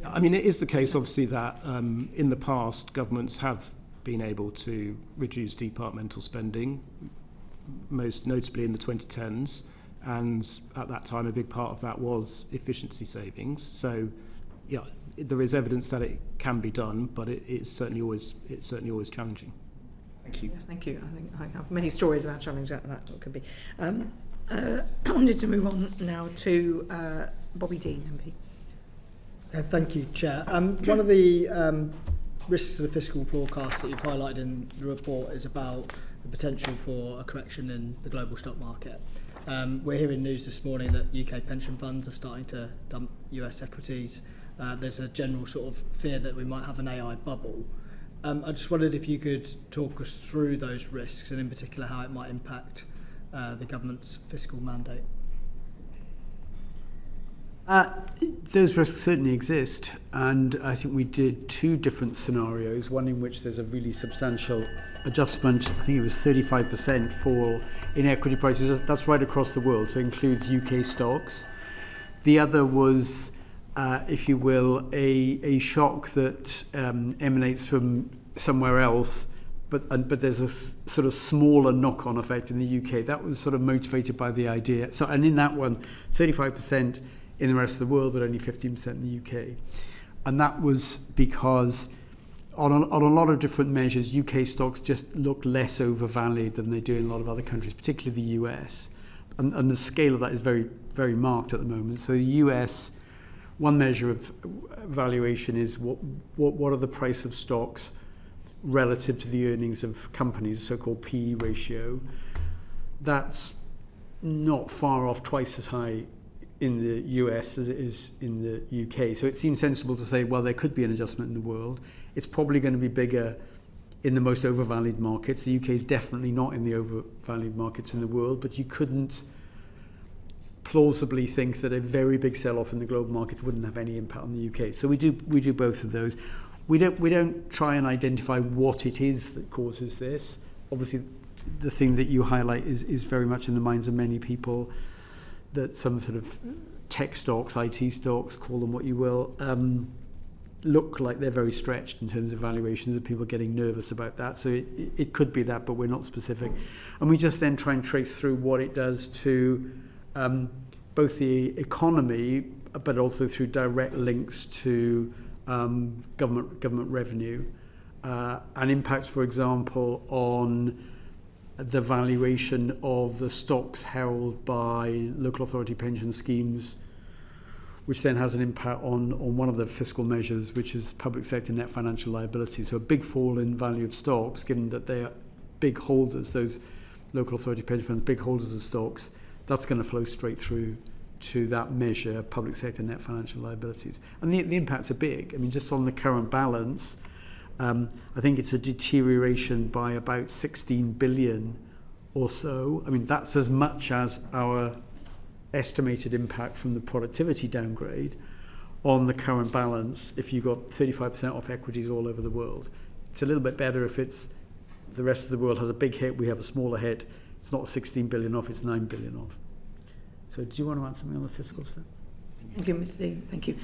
I mean, it is the case, obviously, that in the past, governments have been able to reduce departmental spending, most notably in the 2010s, and at that time, a big part of that was efficiency savings. So, yeah, there is evidence that it can be done, but it's certainly always challenging. Thank you. Yes, thank you. I think I have many stories about challenges that could be. I wanted to move on now to Bobby Dean, MP. Thank you, Chair. One of the risks of the fiscal forecast that you've highlighted in the report is about the potential for a correction in the global stock market. We're hearing news this morning that UK pension funds are starting to dump US equities. There's a general sort of fear that we might have an AI bubble. I just wondered if you could talk us through those risks, and in particular how it might impact the government's fiscal mandate. Those risks certainly exist, and I think we did two different scenarios, one in which there's a really substantial adjustment. I think it was 35% fall in equity prices. That's right across the world, so it includes UK stocks. The other was, if you will, a shock that emanates from somewhere else, but there's a sort of smaller knock-on effect in the UK. That was sort of motivated by the idea. So, and in that one, 35% in the rest of the world, but only 15% in the UK. And that was because on a lot of different measures, UK stocks just look less overvalued than they do in a lot of other countries, particularly the US. And the scale of that is very, very marked at the moment. So the US, one measure of valuation is what are the price of stocks relative to the earnings of companies, the so-called PE ratio. That's not far off twice as high in the US as it is in the UK. So it seems sensible to say, well, there could be an adjustment in the world. It's probably going to be bigger in the most overvalued markets. The UK is definitely not in the overvalued markets in the world, but you couldn't plausibly think that a very big sell-off in the global markets wouldn't have any impact on the UK. So we do both of those. We don't try and identify what it is that causes this. Obviously, the thing that you highlight is very much in the minds of many people, that some sort of tech stocks, IT stocks, call them what you will, look like they're very stretched in terms of valuations, and people are getting nervous about that. So it could be that, but we're not specific. And we just then try and trace through what it does to both the economy, but also through direct links to government revenue, and impacts, for example, on the valuation of the stocks held by local authority pension schemes, which then has an impact on one of the fiscal measures, which is public sector net financial liability. So a big fall in value of stocks, given that they are big holders, those local authority pension funds, big holders of stocks, that's going to flow straight through to that measure, public sector net financial liabilities. And the impacts are big. I mean, just on the current balance, I think it's a deterioration by about 16 billion or so. I mean, that's as much as our estimated impact from the productivity downgrade on the current balance if you got 35% off equities all over the world. It's a little bit better if it's the rest of the world has a big hit, we have a smaller hit. It's not 16 billion off, it's 9 billion off. So do you want to add something on the fiscal stuff? Thank you, Mr. Dean. Thank you.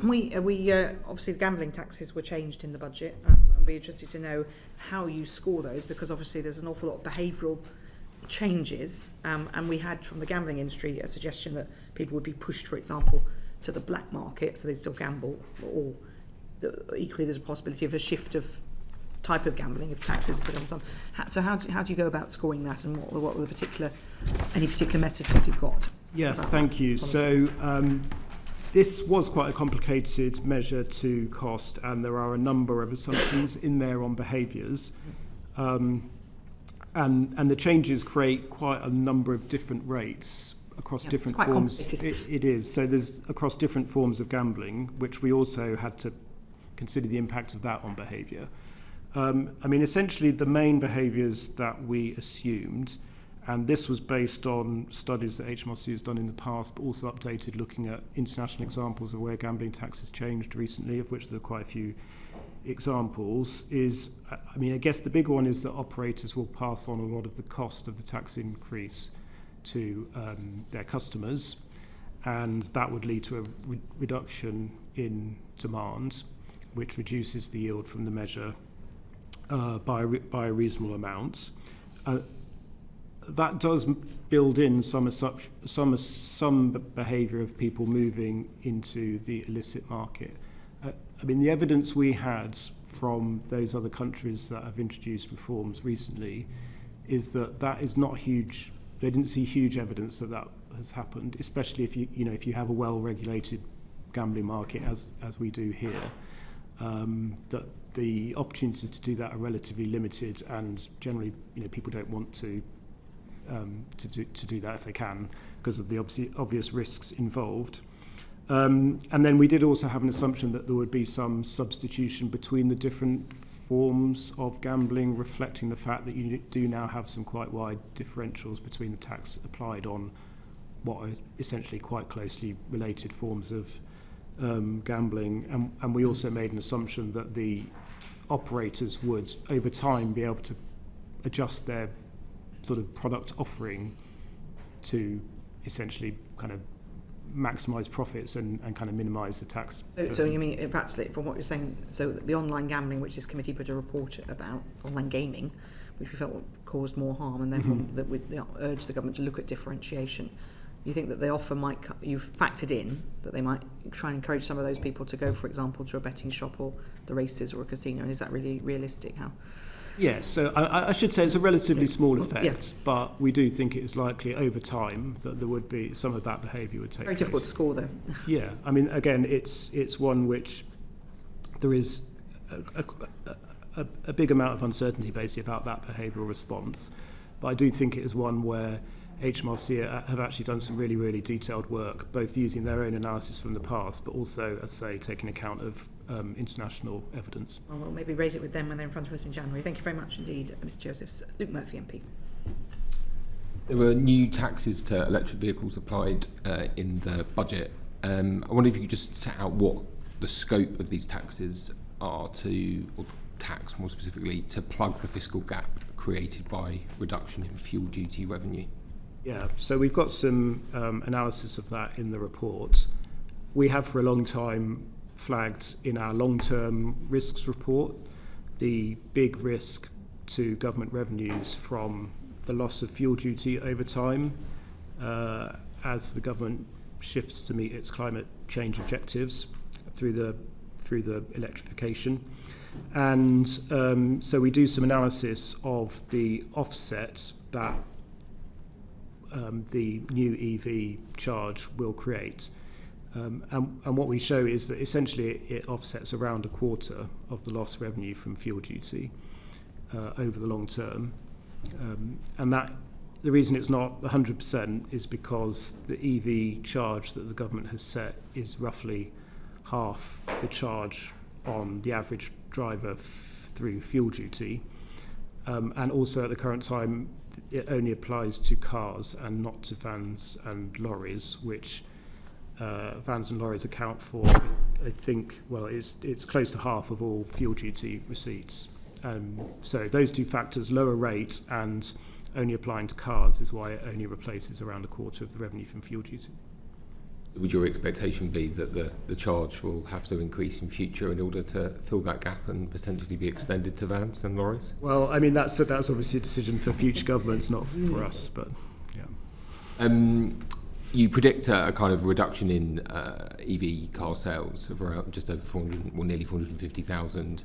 We obviously the gambling taxes were changed in the budget. I'd be interested to know how you score those, because obviously there's an awful lot of behavioural changes, and we had from the gambling industry a suggestion that people would be pushed, for example, to the black market, so they still gamble, or equally there's a possibility of a shift of type of gambling if taxes are put on some. So how do you go about scoring that, and what were the any particular messages you've got? Yes, thank you. So this was quite a complicated measure to cost, and there are a number of assumptions in there on behaviours. And the changes create quite a number of different rates across different forms. It is. So there's across different forms of gambling, which we also had to consider the impact of that on behaviour. I mean, essentially the main behaviours that we assumed, and this was based on studies that HMRC has done in the past, but also updated looking at international examples of where gambling tax has changed recently, of which there are quite a few examples, is, I mean, I guess the big one is that operators will pass on a lot of the cost of the tax increase to their customers, and that would lead to a reduction in demand, which reduces the yield from the measure by a reasonable amount. That does build in some behaviour of people moving into the illicit market. I mean, the evidence we had from those other countries that have introduced reforms recently is that that is not huge. They didn't see huge evidence that has happened, especially if you have a well-regulated gambling market as we do here. That the opportunities to do that are relatively limited, and generally, people don't want to do that if they can because of the obvious risks involved. And then we did also have an assumption that there would be some substitution between the different forms of gambling, reflecting the fact that you do now have some quite wide differentials between the tax applied on what are essentially quite closely related forms of gambling. And we also made an assumption that the operators would, over time, be able to adjust their sort of product offering to essentially kind of maximise profits and kind of minimise the tax. So you mean, perhaps from what you're saying, so the online gambling, which this committee put a report about, online gaming, which we felt caused more harm, and therefore that we urged the government to look at differentiation. You think that the offer you've factored in that they might try and encourage some of those people to go, for example, to a betting shop or the races or a casino, and is that really realistic? How? Yes, so I should say it's a relatively small effect, but we do think it is likely over time that there would be some of that behaviour would take place. Very difficult to score, though. Yeah, I mean, again, it's one which there is a big amount of uncertainty basically about that behavioural response, but I do think it is one where HMRC have actually done some really, really detailed work, both using their own analysis from the past, but also, as I say, taking account of international evidence. Well, we'll maybe raise it with them when they're in front of us in January. Thank you very much indeed, Mr. Josephs. Luke Murphy, MP. There were new taxes to electric vehicles applied in the budget. I wonder if you could just set out what the scope of these taxes are to, or tax more specifically, to plug the fiscal gap created by reduction in fuel duty revenue. Yeah, so we've got some analysis of that in the report. We have for a long time flagged in our long-term risks report the big risk to government revenues from the loss of fuel duty over time as the government shifts to meet its climate change objectives through the electrification. And so we do some analysis of the offset that the new EV charge will create. And what we show is that essentially it offsets around a quarter of the lost revenue from fuel duty over the long term. And that the reason it's not 100% is because the EV charge that the government has set is roughly half the charge on the average driver through fuel duty. And also at the current time, it only applies to cars and not to vans and lorries, which vans and lorries account for, I think, well, it's close to half of all fuel duty receipts. So those two factors, lower rate and only applying to cars, is why it only replaces around a quarter of the revenue from fuel duty. Would your expectation be that the charge will have to increase in future in order to fill that gap and potentially be extended to vans and lorries? Well, I mean, that's obviously a decision for future governments, not for us, but yeah. You predict a kind of reduction in EV car sales of around just over 400, or nearly 450,000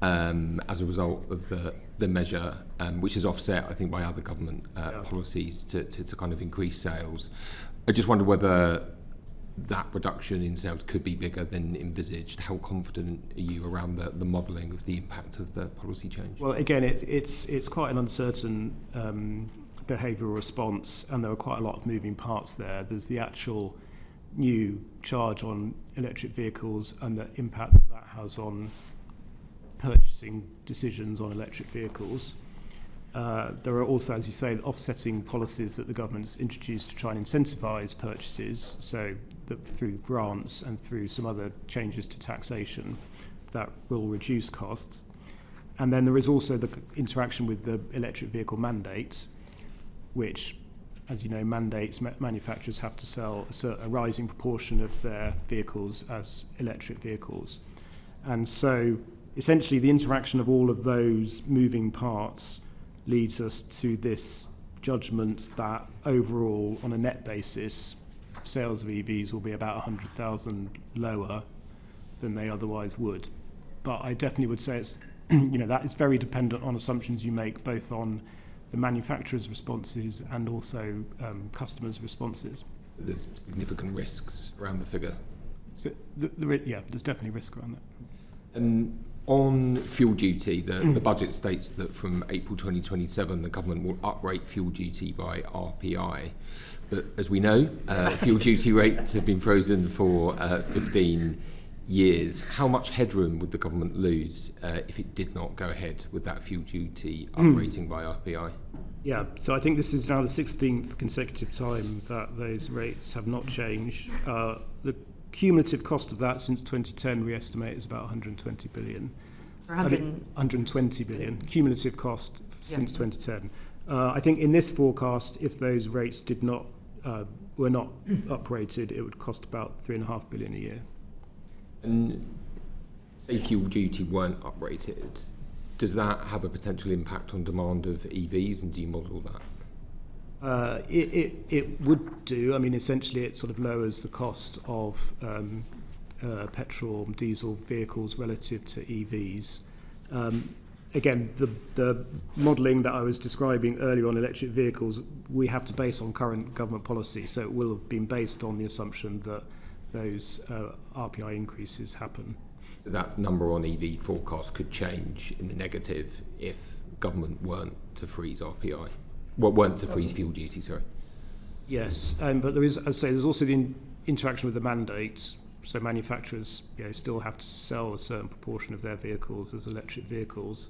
as a result of the measure, which is offset, I think, by other government policies to kind of increase sales. I just wonder whether that reduction in sales could be bigger than envisaged. How confident are you around the modelling of the impact of the policy change? Well, again, it's quite an uncertain behavioural response, and there are quite a lot of moving parts there. There's the actual new charge on electric vehicles and the impact that has on purchasing decisions on electric vehicles. There are also, as you say, offsetting policies that the government's introduced to try and incentivise purchases, so that through grants and through some other changes to taxation that will reduce costs. And then there is also the interaction with the electric vehicle mandate, which, as you know, mandates manufacturers have to sell a rising proportion of their vehicles as electric vehicles. And so essentially the interaction of all of those moving parts leads us to this judgment that overall, on a net basis, sales of EVs will be about 100,000 lower than they otherwise would. But I definitely would say it's, that is very dependent on assumptions you make, both on the manufacturer's responses and also customers' responses. There's significant risks around the figure. So there's definitely risk around that. On fuel duty, the budget states that from April 2027 the government will uprate fuel duty by RPI. But as we know, fuel duty rates have been frozen for 15 years. How much headroom would the government lose if it did not go ahead with that fuel duty uprating by RPI? Yeah, so I think this is now the 16th consecutive time that those rates have not changed. The cumulative cost of that since 2010 we estimate is about 120 billion. 120 billion cumulative cost since 2010. I think in this forecast, if those rates were not uprated, it would cost about 3.5 billion a year. And say fuel duty weren't uprated, does that have a potential impact on demand of EVs, and do you model that? It would do. I mean, essentially it sort of lowers the cost of petrol and diesel vehicles relative to EVs. Again, the modelling that I was describing earlier on electric vehicles, we have to base on current government policy, so it will have been based on the assumption that those RPI increases happen. That number on EV forecast could change in the negative if government weren't to freeze RPI. Well, weren't to freeze fuel duty, sorry. Yes, but there is, as I say, there's also the interaction with the mandate. So manufacturers still have to sell a certain proportion of their vehicles as electric vehicles.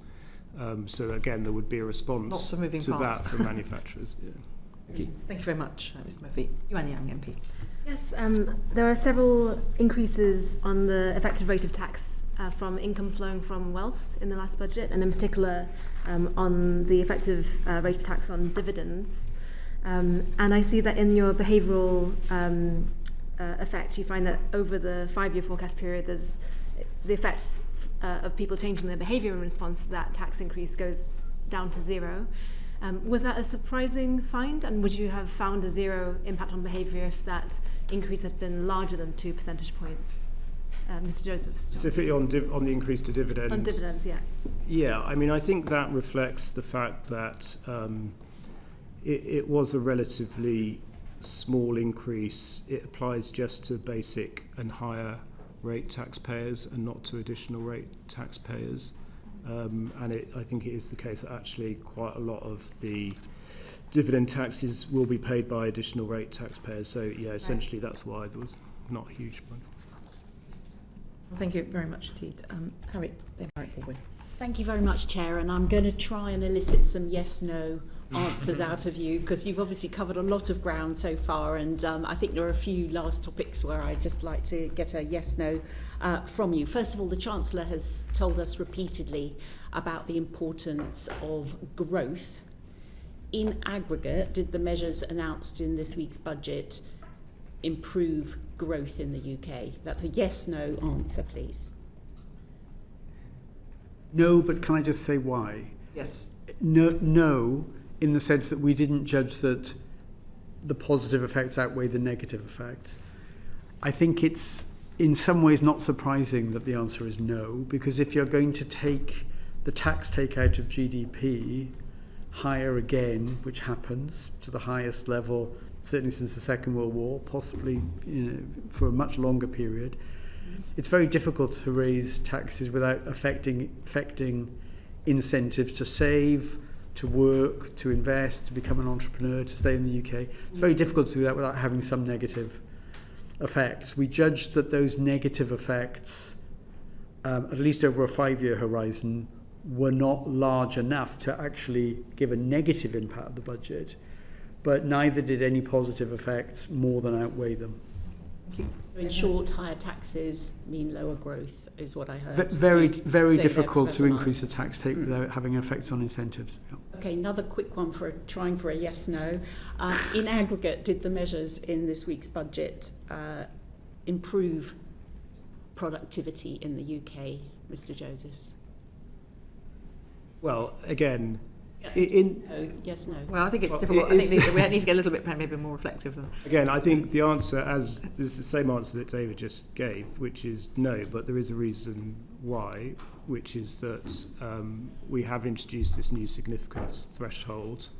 So again, there would be a response Lots of moving to parts. that from manufacturers. Yeah. Thank you. Thank you very much, Mr. Murphy. Yuan Yang MP. Yes, there are several increases on the effective rate of tax from income flowing from wealth in the last budget, and in particular on the effective rate of tax on dividends. And I see that in your behavioural effect, you find that over the 5-year forecast period, there's the effect of people changing their behaviour in response to that tax increase goes down to zero. Was that a surprising find, and would you have found a zero impact on behaviour if that increase had been larger than 2 percentage points? Mr. Joseph. Specifically on the increase to dividends? On dividends, yeah. Yeah, I mean, I think that reflects the fact that it was a relatively small increase. It applies just to basic and higher rate taxpayers and not to additional rate taxpayers. and I think it is the case that actually quite a lot of the dividend taxes will be paid by additional rate taxpayers. So yeah, essentially that's why there was not a huge point. Thank you very much indeed. Harry Baldwin. Thank you very much, Chair, and I'm going to try and elicit some yes-no answers out of you, because you've obviously covered a lot of ground so far, and I think there are a few last topics where I'd just like to get a yes-no from you. First of all, the Chancellor has told us repeatedly about the importance of growth. In aggregate, did the measures announced in this week's budget improve growth in the UK? That's a yes-no answer, please. No, but can I just say why? Yes. No, in the sense that we didn't judge that the positive effects outweigh the negative effects. I think it's in some ways not surprising that the answer is no, because if you're going to take the tax take out of GDP higher again, which happens to the highest level certainly since the Second World War, possibly for a much longer period, it's very difficult to raise taxes without affecting incentives to save, to work, to invest, to become an entrepreneur, to stay in the UK. It's very difficult to do that without having some negative effects. We judged that those negative effects, at least over a 5-year horizon, were not large enough to actually give a negative impact of the budget, but neither did any positive effects more than outweigh them. In short, higher taxes mean lower growth, is what I heard. Very difficult to increase the tax take without having effects on incentives. Yeah. Okay, another quick one for trying for a yes/no. In aggregate, did the measures in this week's budget improve productivity in the UK, Mr. Josephs? Well, again, yes, no. Well, I think it's difficult. I think we need to get a little bit maybe more reflective. Again, I think the answer is the same answer that David just gave, which is no, but there is a reason why, which is that we have introduced this new significance threshold,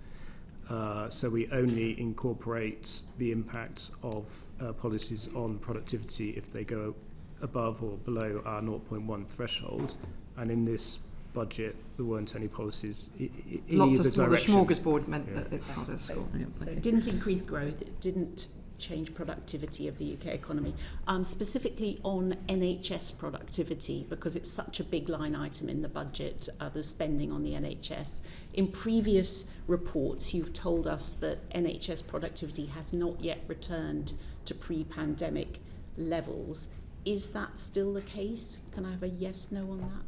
so we only incorporate the impact of policies on productivity if they go above or below our 0.1 threshold, and in this budget there weren't any policies in lots either of small, direction. The smorgasbord meant that it's harder to score. So it didn't increase growth, it didn't change productivity of the UK economy. Specifically on NHS productivity, because it's such a big line item in the budget, the spending on the NHS. In previous reports, you've told us that NHS productivity has not yet returned to pre-pandemic levels. Is that still the case? Can I have a yes/no on that?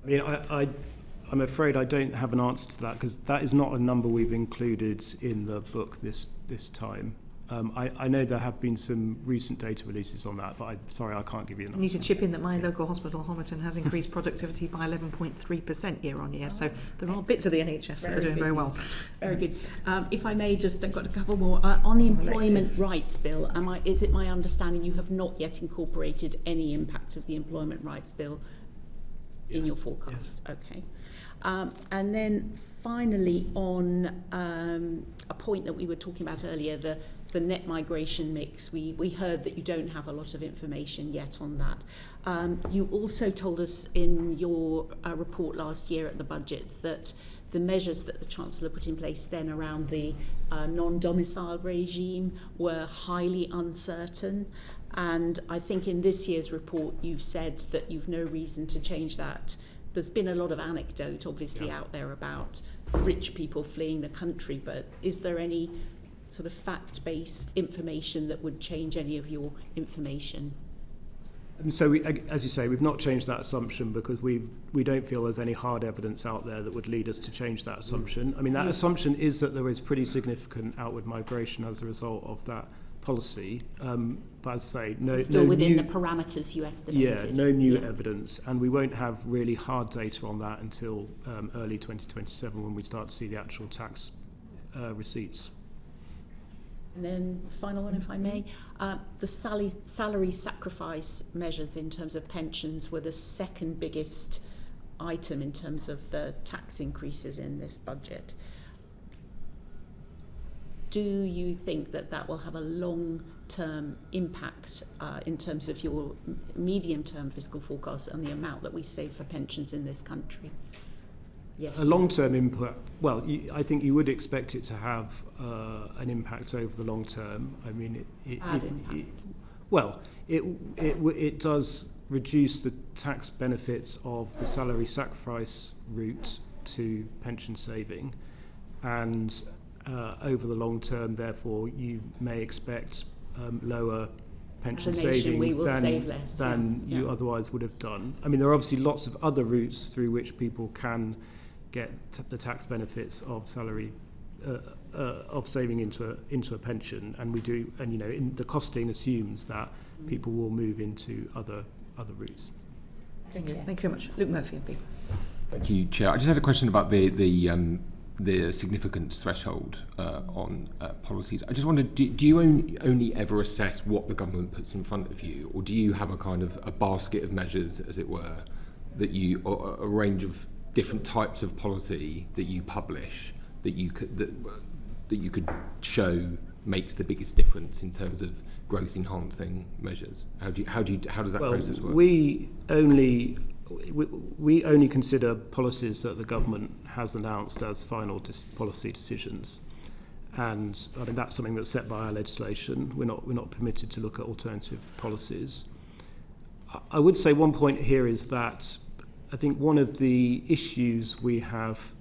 I mean, I'm afraid I don't have an answer to that, because that is not a number we've included in the book this time. I know there have been some recent data releases on that, but sorry, I can't give you an answer. I need to chip in that my local hospital, Homerton, has increased productivity by 11.3% year on year. So there are bits of the NHS that are doing very well. Very good. If I may, I've got a couple more. On the Employment Rights Bill, is it my understanding you have not yet incorporated any impact of the Employment Rights Bill in your forecast? Yes. Okay. And then finally, on a point that we were talking about earlier, the net migration mix, we heard that you don't have a lot of information yet on that. You also told us in your report last year at the budget that the measures that the Chancellor put in place then around the non-domiciled regime were highly uncertain. And I think in this year's report you've said that you've no reason to change that. There's been a lot of anecdote obviously out there about rich people fleeing the country, but is there any sort of fact-based information that would change any of your information? So, as you say, we've not changed that assumption because we don't feel there's any hard evidence out there that would lead us to change that assumption. I mean, that assumption is that there is pretty significant outward migration as a result of that policy. But as I say, still within the parameters you estimated. Yeah, no new evidence, and we won't have really hard data on that until early 2027 when we start to see the actual tax receipts. And then final one, if I may, the salary sacrifice measures in terms of pensions were the second biggest item in terms of the tax increases in this budget. do you think that that will have a long-term impact in terms of your medium-term fiscal forecast and the amount that we save for pensions in this country? Yes. A long-term impact, well, I think you would expect it to have an impact over the long term. I mean, it does reduce the tax benefits of the salary sacrifice route to pension saving, and over the long term, therefore, you may expect lower pension savings than you otherwise would have done. I mean, there are obviously lots of other routes through which people can get the tax benefits of salary of saving into a pension, and we do, and the costing assumes that people will move into other routes. Thank you very much. Luke Murphy, MP. Thank you, Chair. I just had a question about the significance threshold on policies. I just wondered, do you only ever assess what the government puts in front of you, or do you have a kind of a basket of measures, as it were, or a range of different types of policy that you publish that you could show makes the biggest difference in terms of growth enhancing measures? How does that process work? We only consider policies that the government has announced as final policy decisions, and I mean that's something that's set by our legislation. We're not permitted to look at alternative policies. I would say one point here is that I think one of the issues we have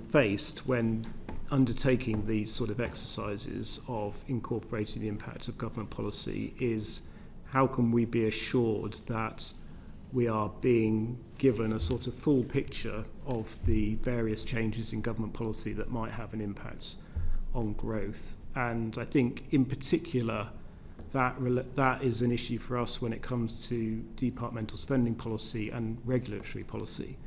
faced when undertaking these sort of exercises of incorporating the impact of government policy is how can we be assured that we are being given a sort of full picture of the various changes in government policy that might have an impact on growth. And I think in particular that is an issue for us when it comes to departmental spending policy and regulatory policy.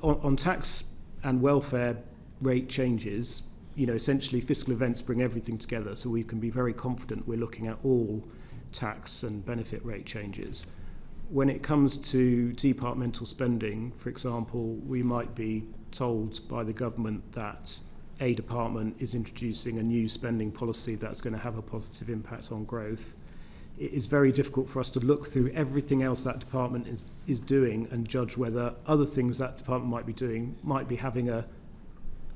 On tax and welfare rate changes, essentially fiscal events bring everything together, so we can be very confident we're looking at all tax and benefit rate changes. When it comes to departmental spending, for example, we might be told by the government that a department is introducing a new spending policy that's going to have a positive impact on growth. It is very difficult for us to look through everything else that department is doing and judge whether other things that department might be doing might be having a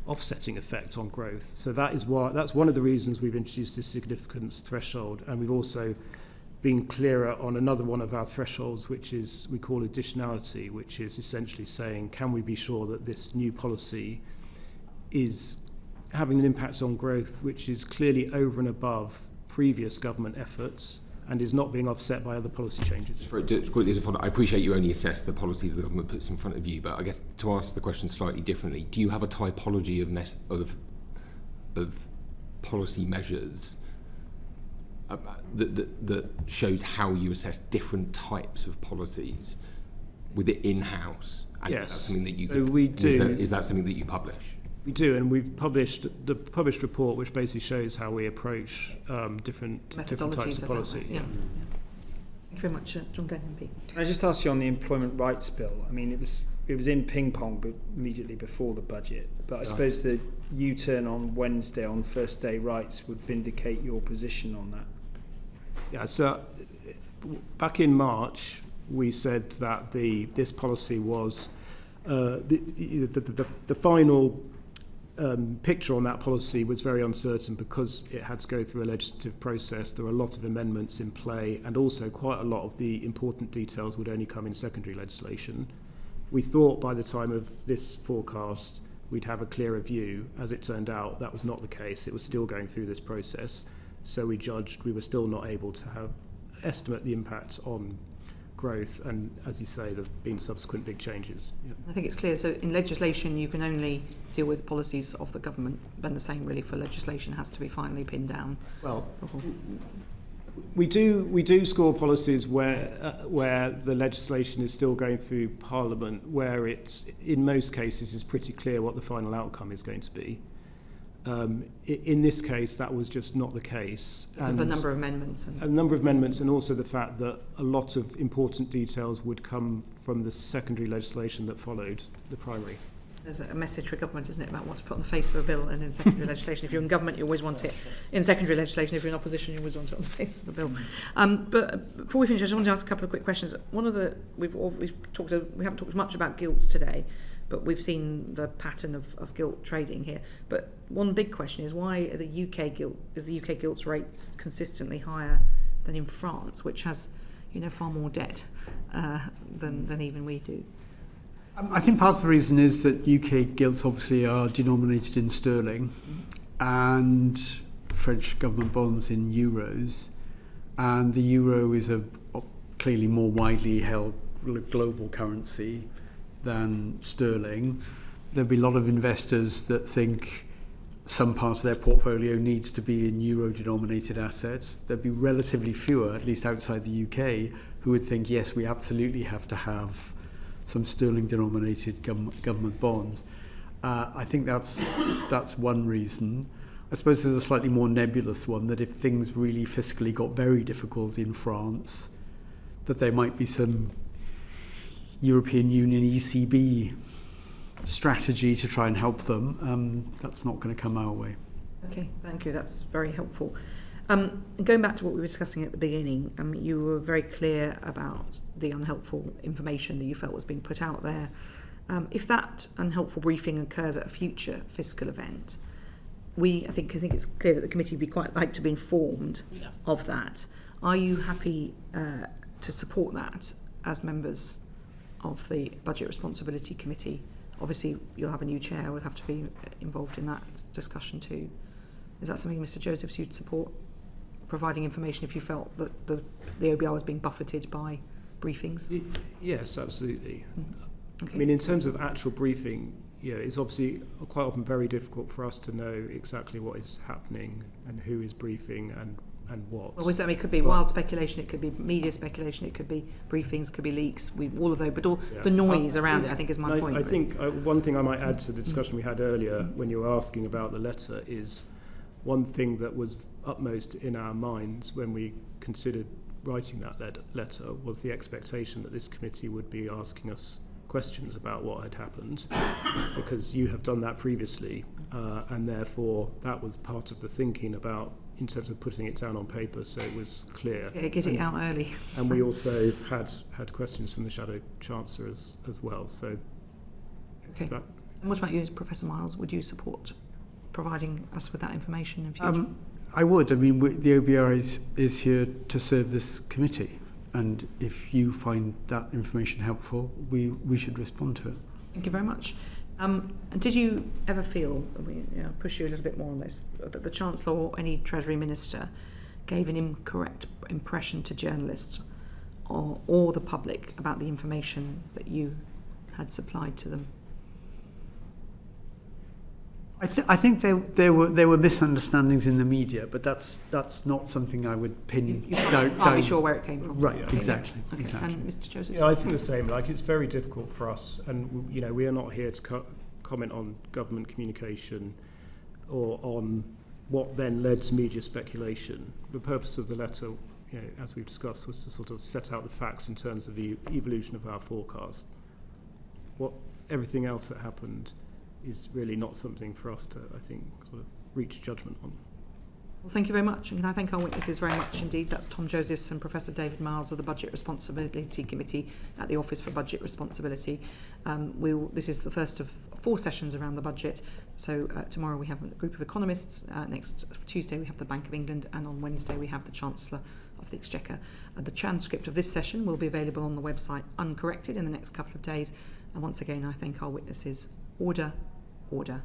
offsetting effect on growth. So that's one of the reasons we've introduced this significance threshold, and we've also been clearer on another one of our thresholds, which is we call additionality, which is essentially saying, can we be sure that this new policy is having an impact on growth which is clearly over and above previous government efforts and is not being offset by other policy changes. I appreciate you only assess the policies the government puts in front of you, but I guess to ask the question slightly differently, do you have a typology of policy measures that shows how you assess different types of policies with it in-house? And yes. Is that something that you is that something that you publish? We do, and we've published the published report, which basically shows how we approach different types of policy. Yeah. Thank you very much, John Glenn, MP. Can I just ask you on the employment rights bill? I mean, it was in ping pong, but immediately before the budget. But I suppose the U-turn on Wednesday on first day rights would vindicate your position on that. Yeah. So back in March, we said that this policy was the final picture on that policy was very uncertain because it had to go through a legislative process. There were a lot of amendments in play, and also quite a lot of the important details would only come in secondary legislation. We thought by the time of this forecast we'd have a clearer view. As it turned out, that was not the case. It was still going through this process, so we judged we were still not able to estimate the impact on growth, and as you say, there have been subsequent big changes. Yeah. I think it's clear. So in legislation, you can only deal with policies of the government, and the same really for legislation has to be finally pinned down. Well, we do score policies where the legislation is still going through Parliament, where it's in most cases is pretty clear what the final outcome is going to be. In this case, that was just not the case. So the number of amendments. And also the fact that a lot of important details would come from the secondary legislation that followed the primary. There's a message for government, isn't it, about what to put on the face of a bill and in secondary legislation. If you're in government, you always want it in secondary legislation. If you're in opposition, you always want it on the face of the bill. But before we finish, I just want to ask a couple of quick questions. One of the we haven't talked much about gilts today, but we've seen the pattern of gilt trading here. But one big question is, why are the UK gilts rates consistently higher than in France, which has far more debt than even we do? I think part of the reason is that UK gilts obviously are denominated in sterling and French government bonds in euros, and the euro is a clearly more widely held global currency than sterling. There'll be a lot of investors that think some part of their portfolio needs to be in euro-denominated assets. There'll be relatively fewer, at least outside the UK, who would think, yes, we absolutely have to have some sterling-denominated government bonds. I think that's one reason. I suppose there's a slightly more nebulous one, that if things really fiscally got very difficult in France, that there might be some European Union ECB strategy to try and help them. That's not going to come our way. Okay, thank you. That's very helpful. Going back to what we were discussing at the beginning, you were very clear about the unhelpful information that you felt was being put out there. If that unhelpful briefing occurs at a future fiscal event, I think it's clear that the committee would be quite like to be informed of that. Are you happy to support that as members of the Budget Responsibility Committee? Obviously, you'll have a new chair, would have to be involved in that discussion too. Is that something, Mr. Josephs, you'd support? Providing information if you felt that the OBR was being buffeted by briefings? Yes, absolutely. Okay. I mean, in terms of actual briefing, it's obviously quite often very difficult for us to know exactly what is happening and who is briefing and what. Well, it could be wild speculation, it could be media speculation, it could be briefings, it could be leaks, all of those, but all the noise around it, I think, is my point. I think one thing I might add to the discussion we had earlier when you were asking about the letter is one thing that was upmost in our minds when we considered writing that letter was the expectation that this committee would be asking us questions about what had happened, because you have done that previously, and therefore that was part of the thinking about, in terms of putting it down on paper so it was clear. Yeah, get it out early. And we also had questions from the Shadow Chancellor as well. So okay. And what about you, Professor Miles? Would you support providing us with that information in future? I would. I mean, the OBR is here to serve this committee, and if you find that information helpful, we should respond to it. Thank you very much. And did you ever feel, push you a little bit more on this, that the Chancellor or any Treasury Minister gave an incorrect impression to journalists or the public about the information that you had supplied to them? I think there were misunderstandings in the media, but that's not something I would pin down. Can't be sure where it came from. Right, exactly. Okay. Exactly. And Mr. Joseph? Yeah, I think the same. It's very difficult for us, and we are not here to comment on government communication or on what then led to media speculation. The purpose of the letter, as we've discussed, was to sort of set out the facts in terms of the evolution of our forecast. Everything else that happened is really not something for us to, I think, sort of reach judgment on. Well, thank you very much, and can I thank our witnesses very much indeed. That's Tom Josephs and Professor David Miles of the Budget Responsibility Committee at the Office for Budget Responsibility. This is the first of 4 sessions around the budget, so tomorrow we have a group of economists, next Tuesday we have the Bank of England, and on Wednesday we have the Chancellor of the Exchequer. The transcript of this session will be available on the website uncorrected in the next couple of days, and once again I thank our witnesses. Order, order.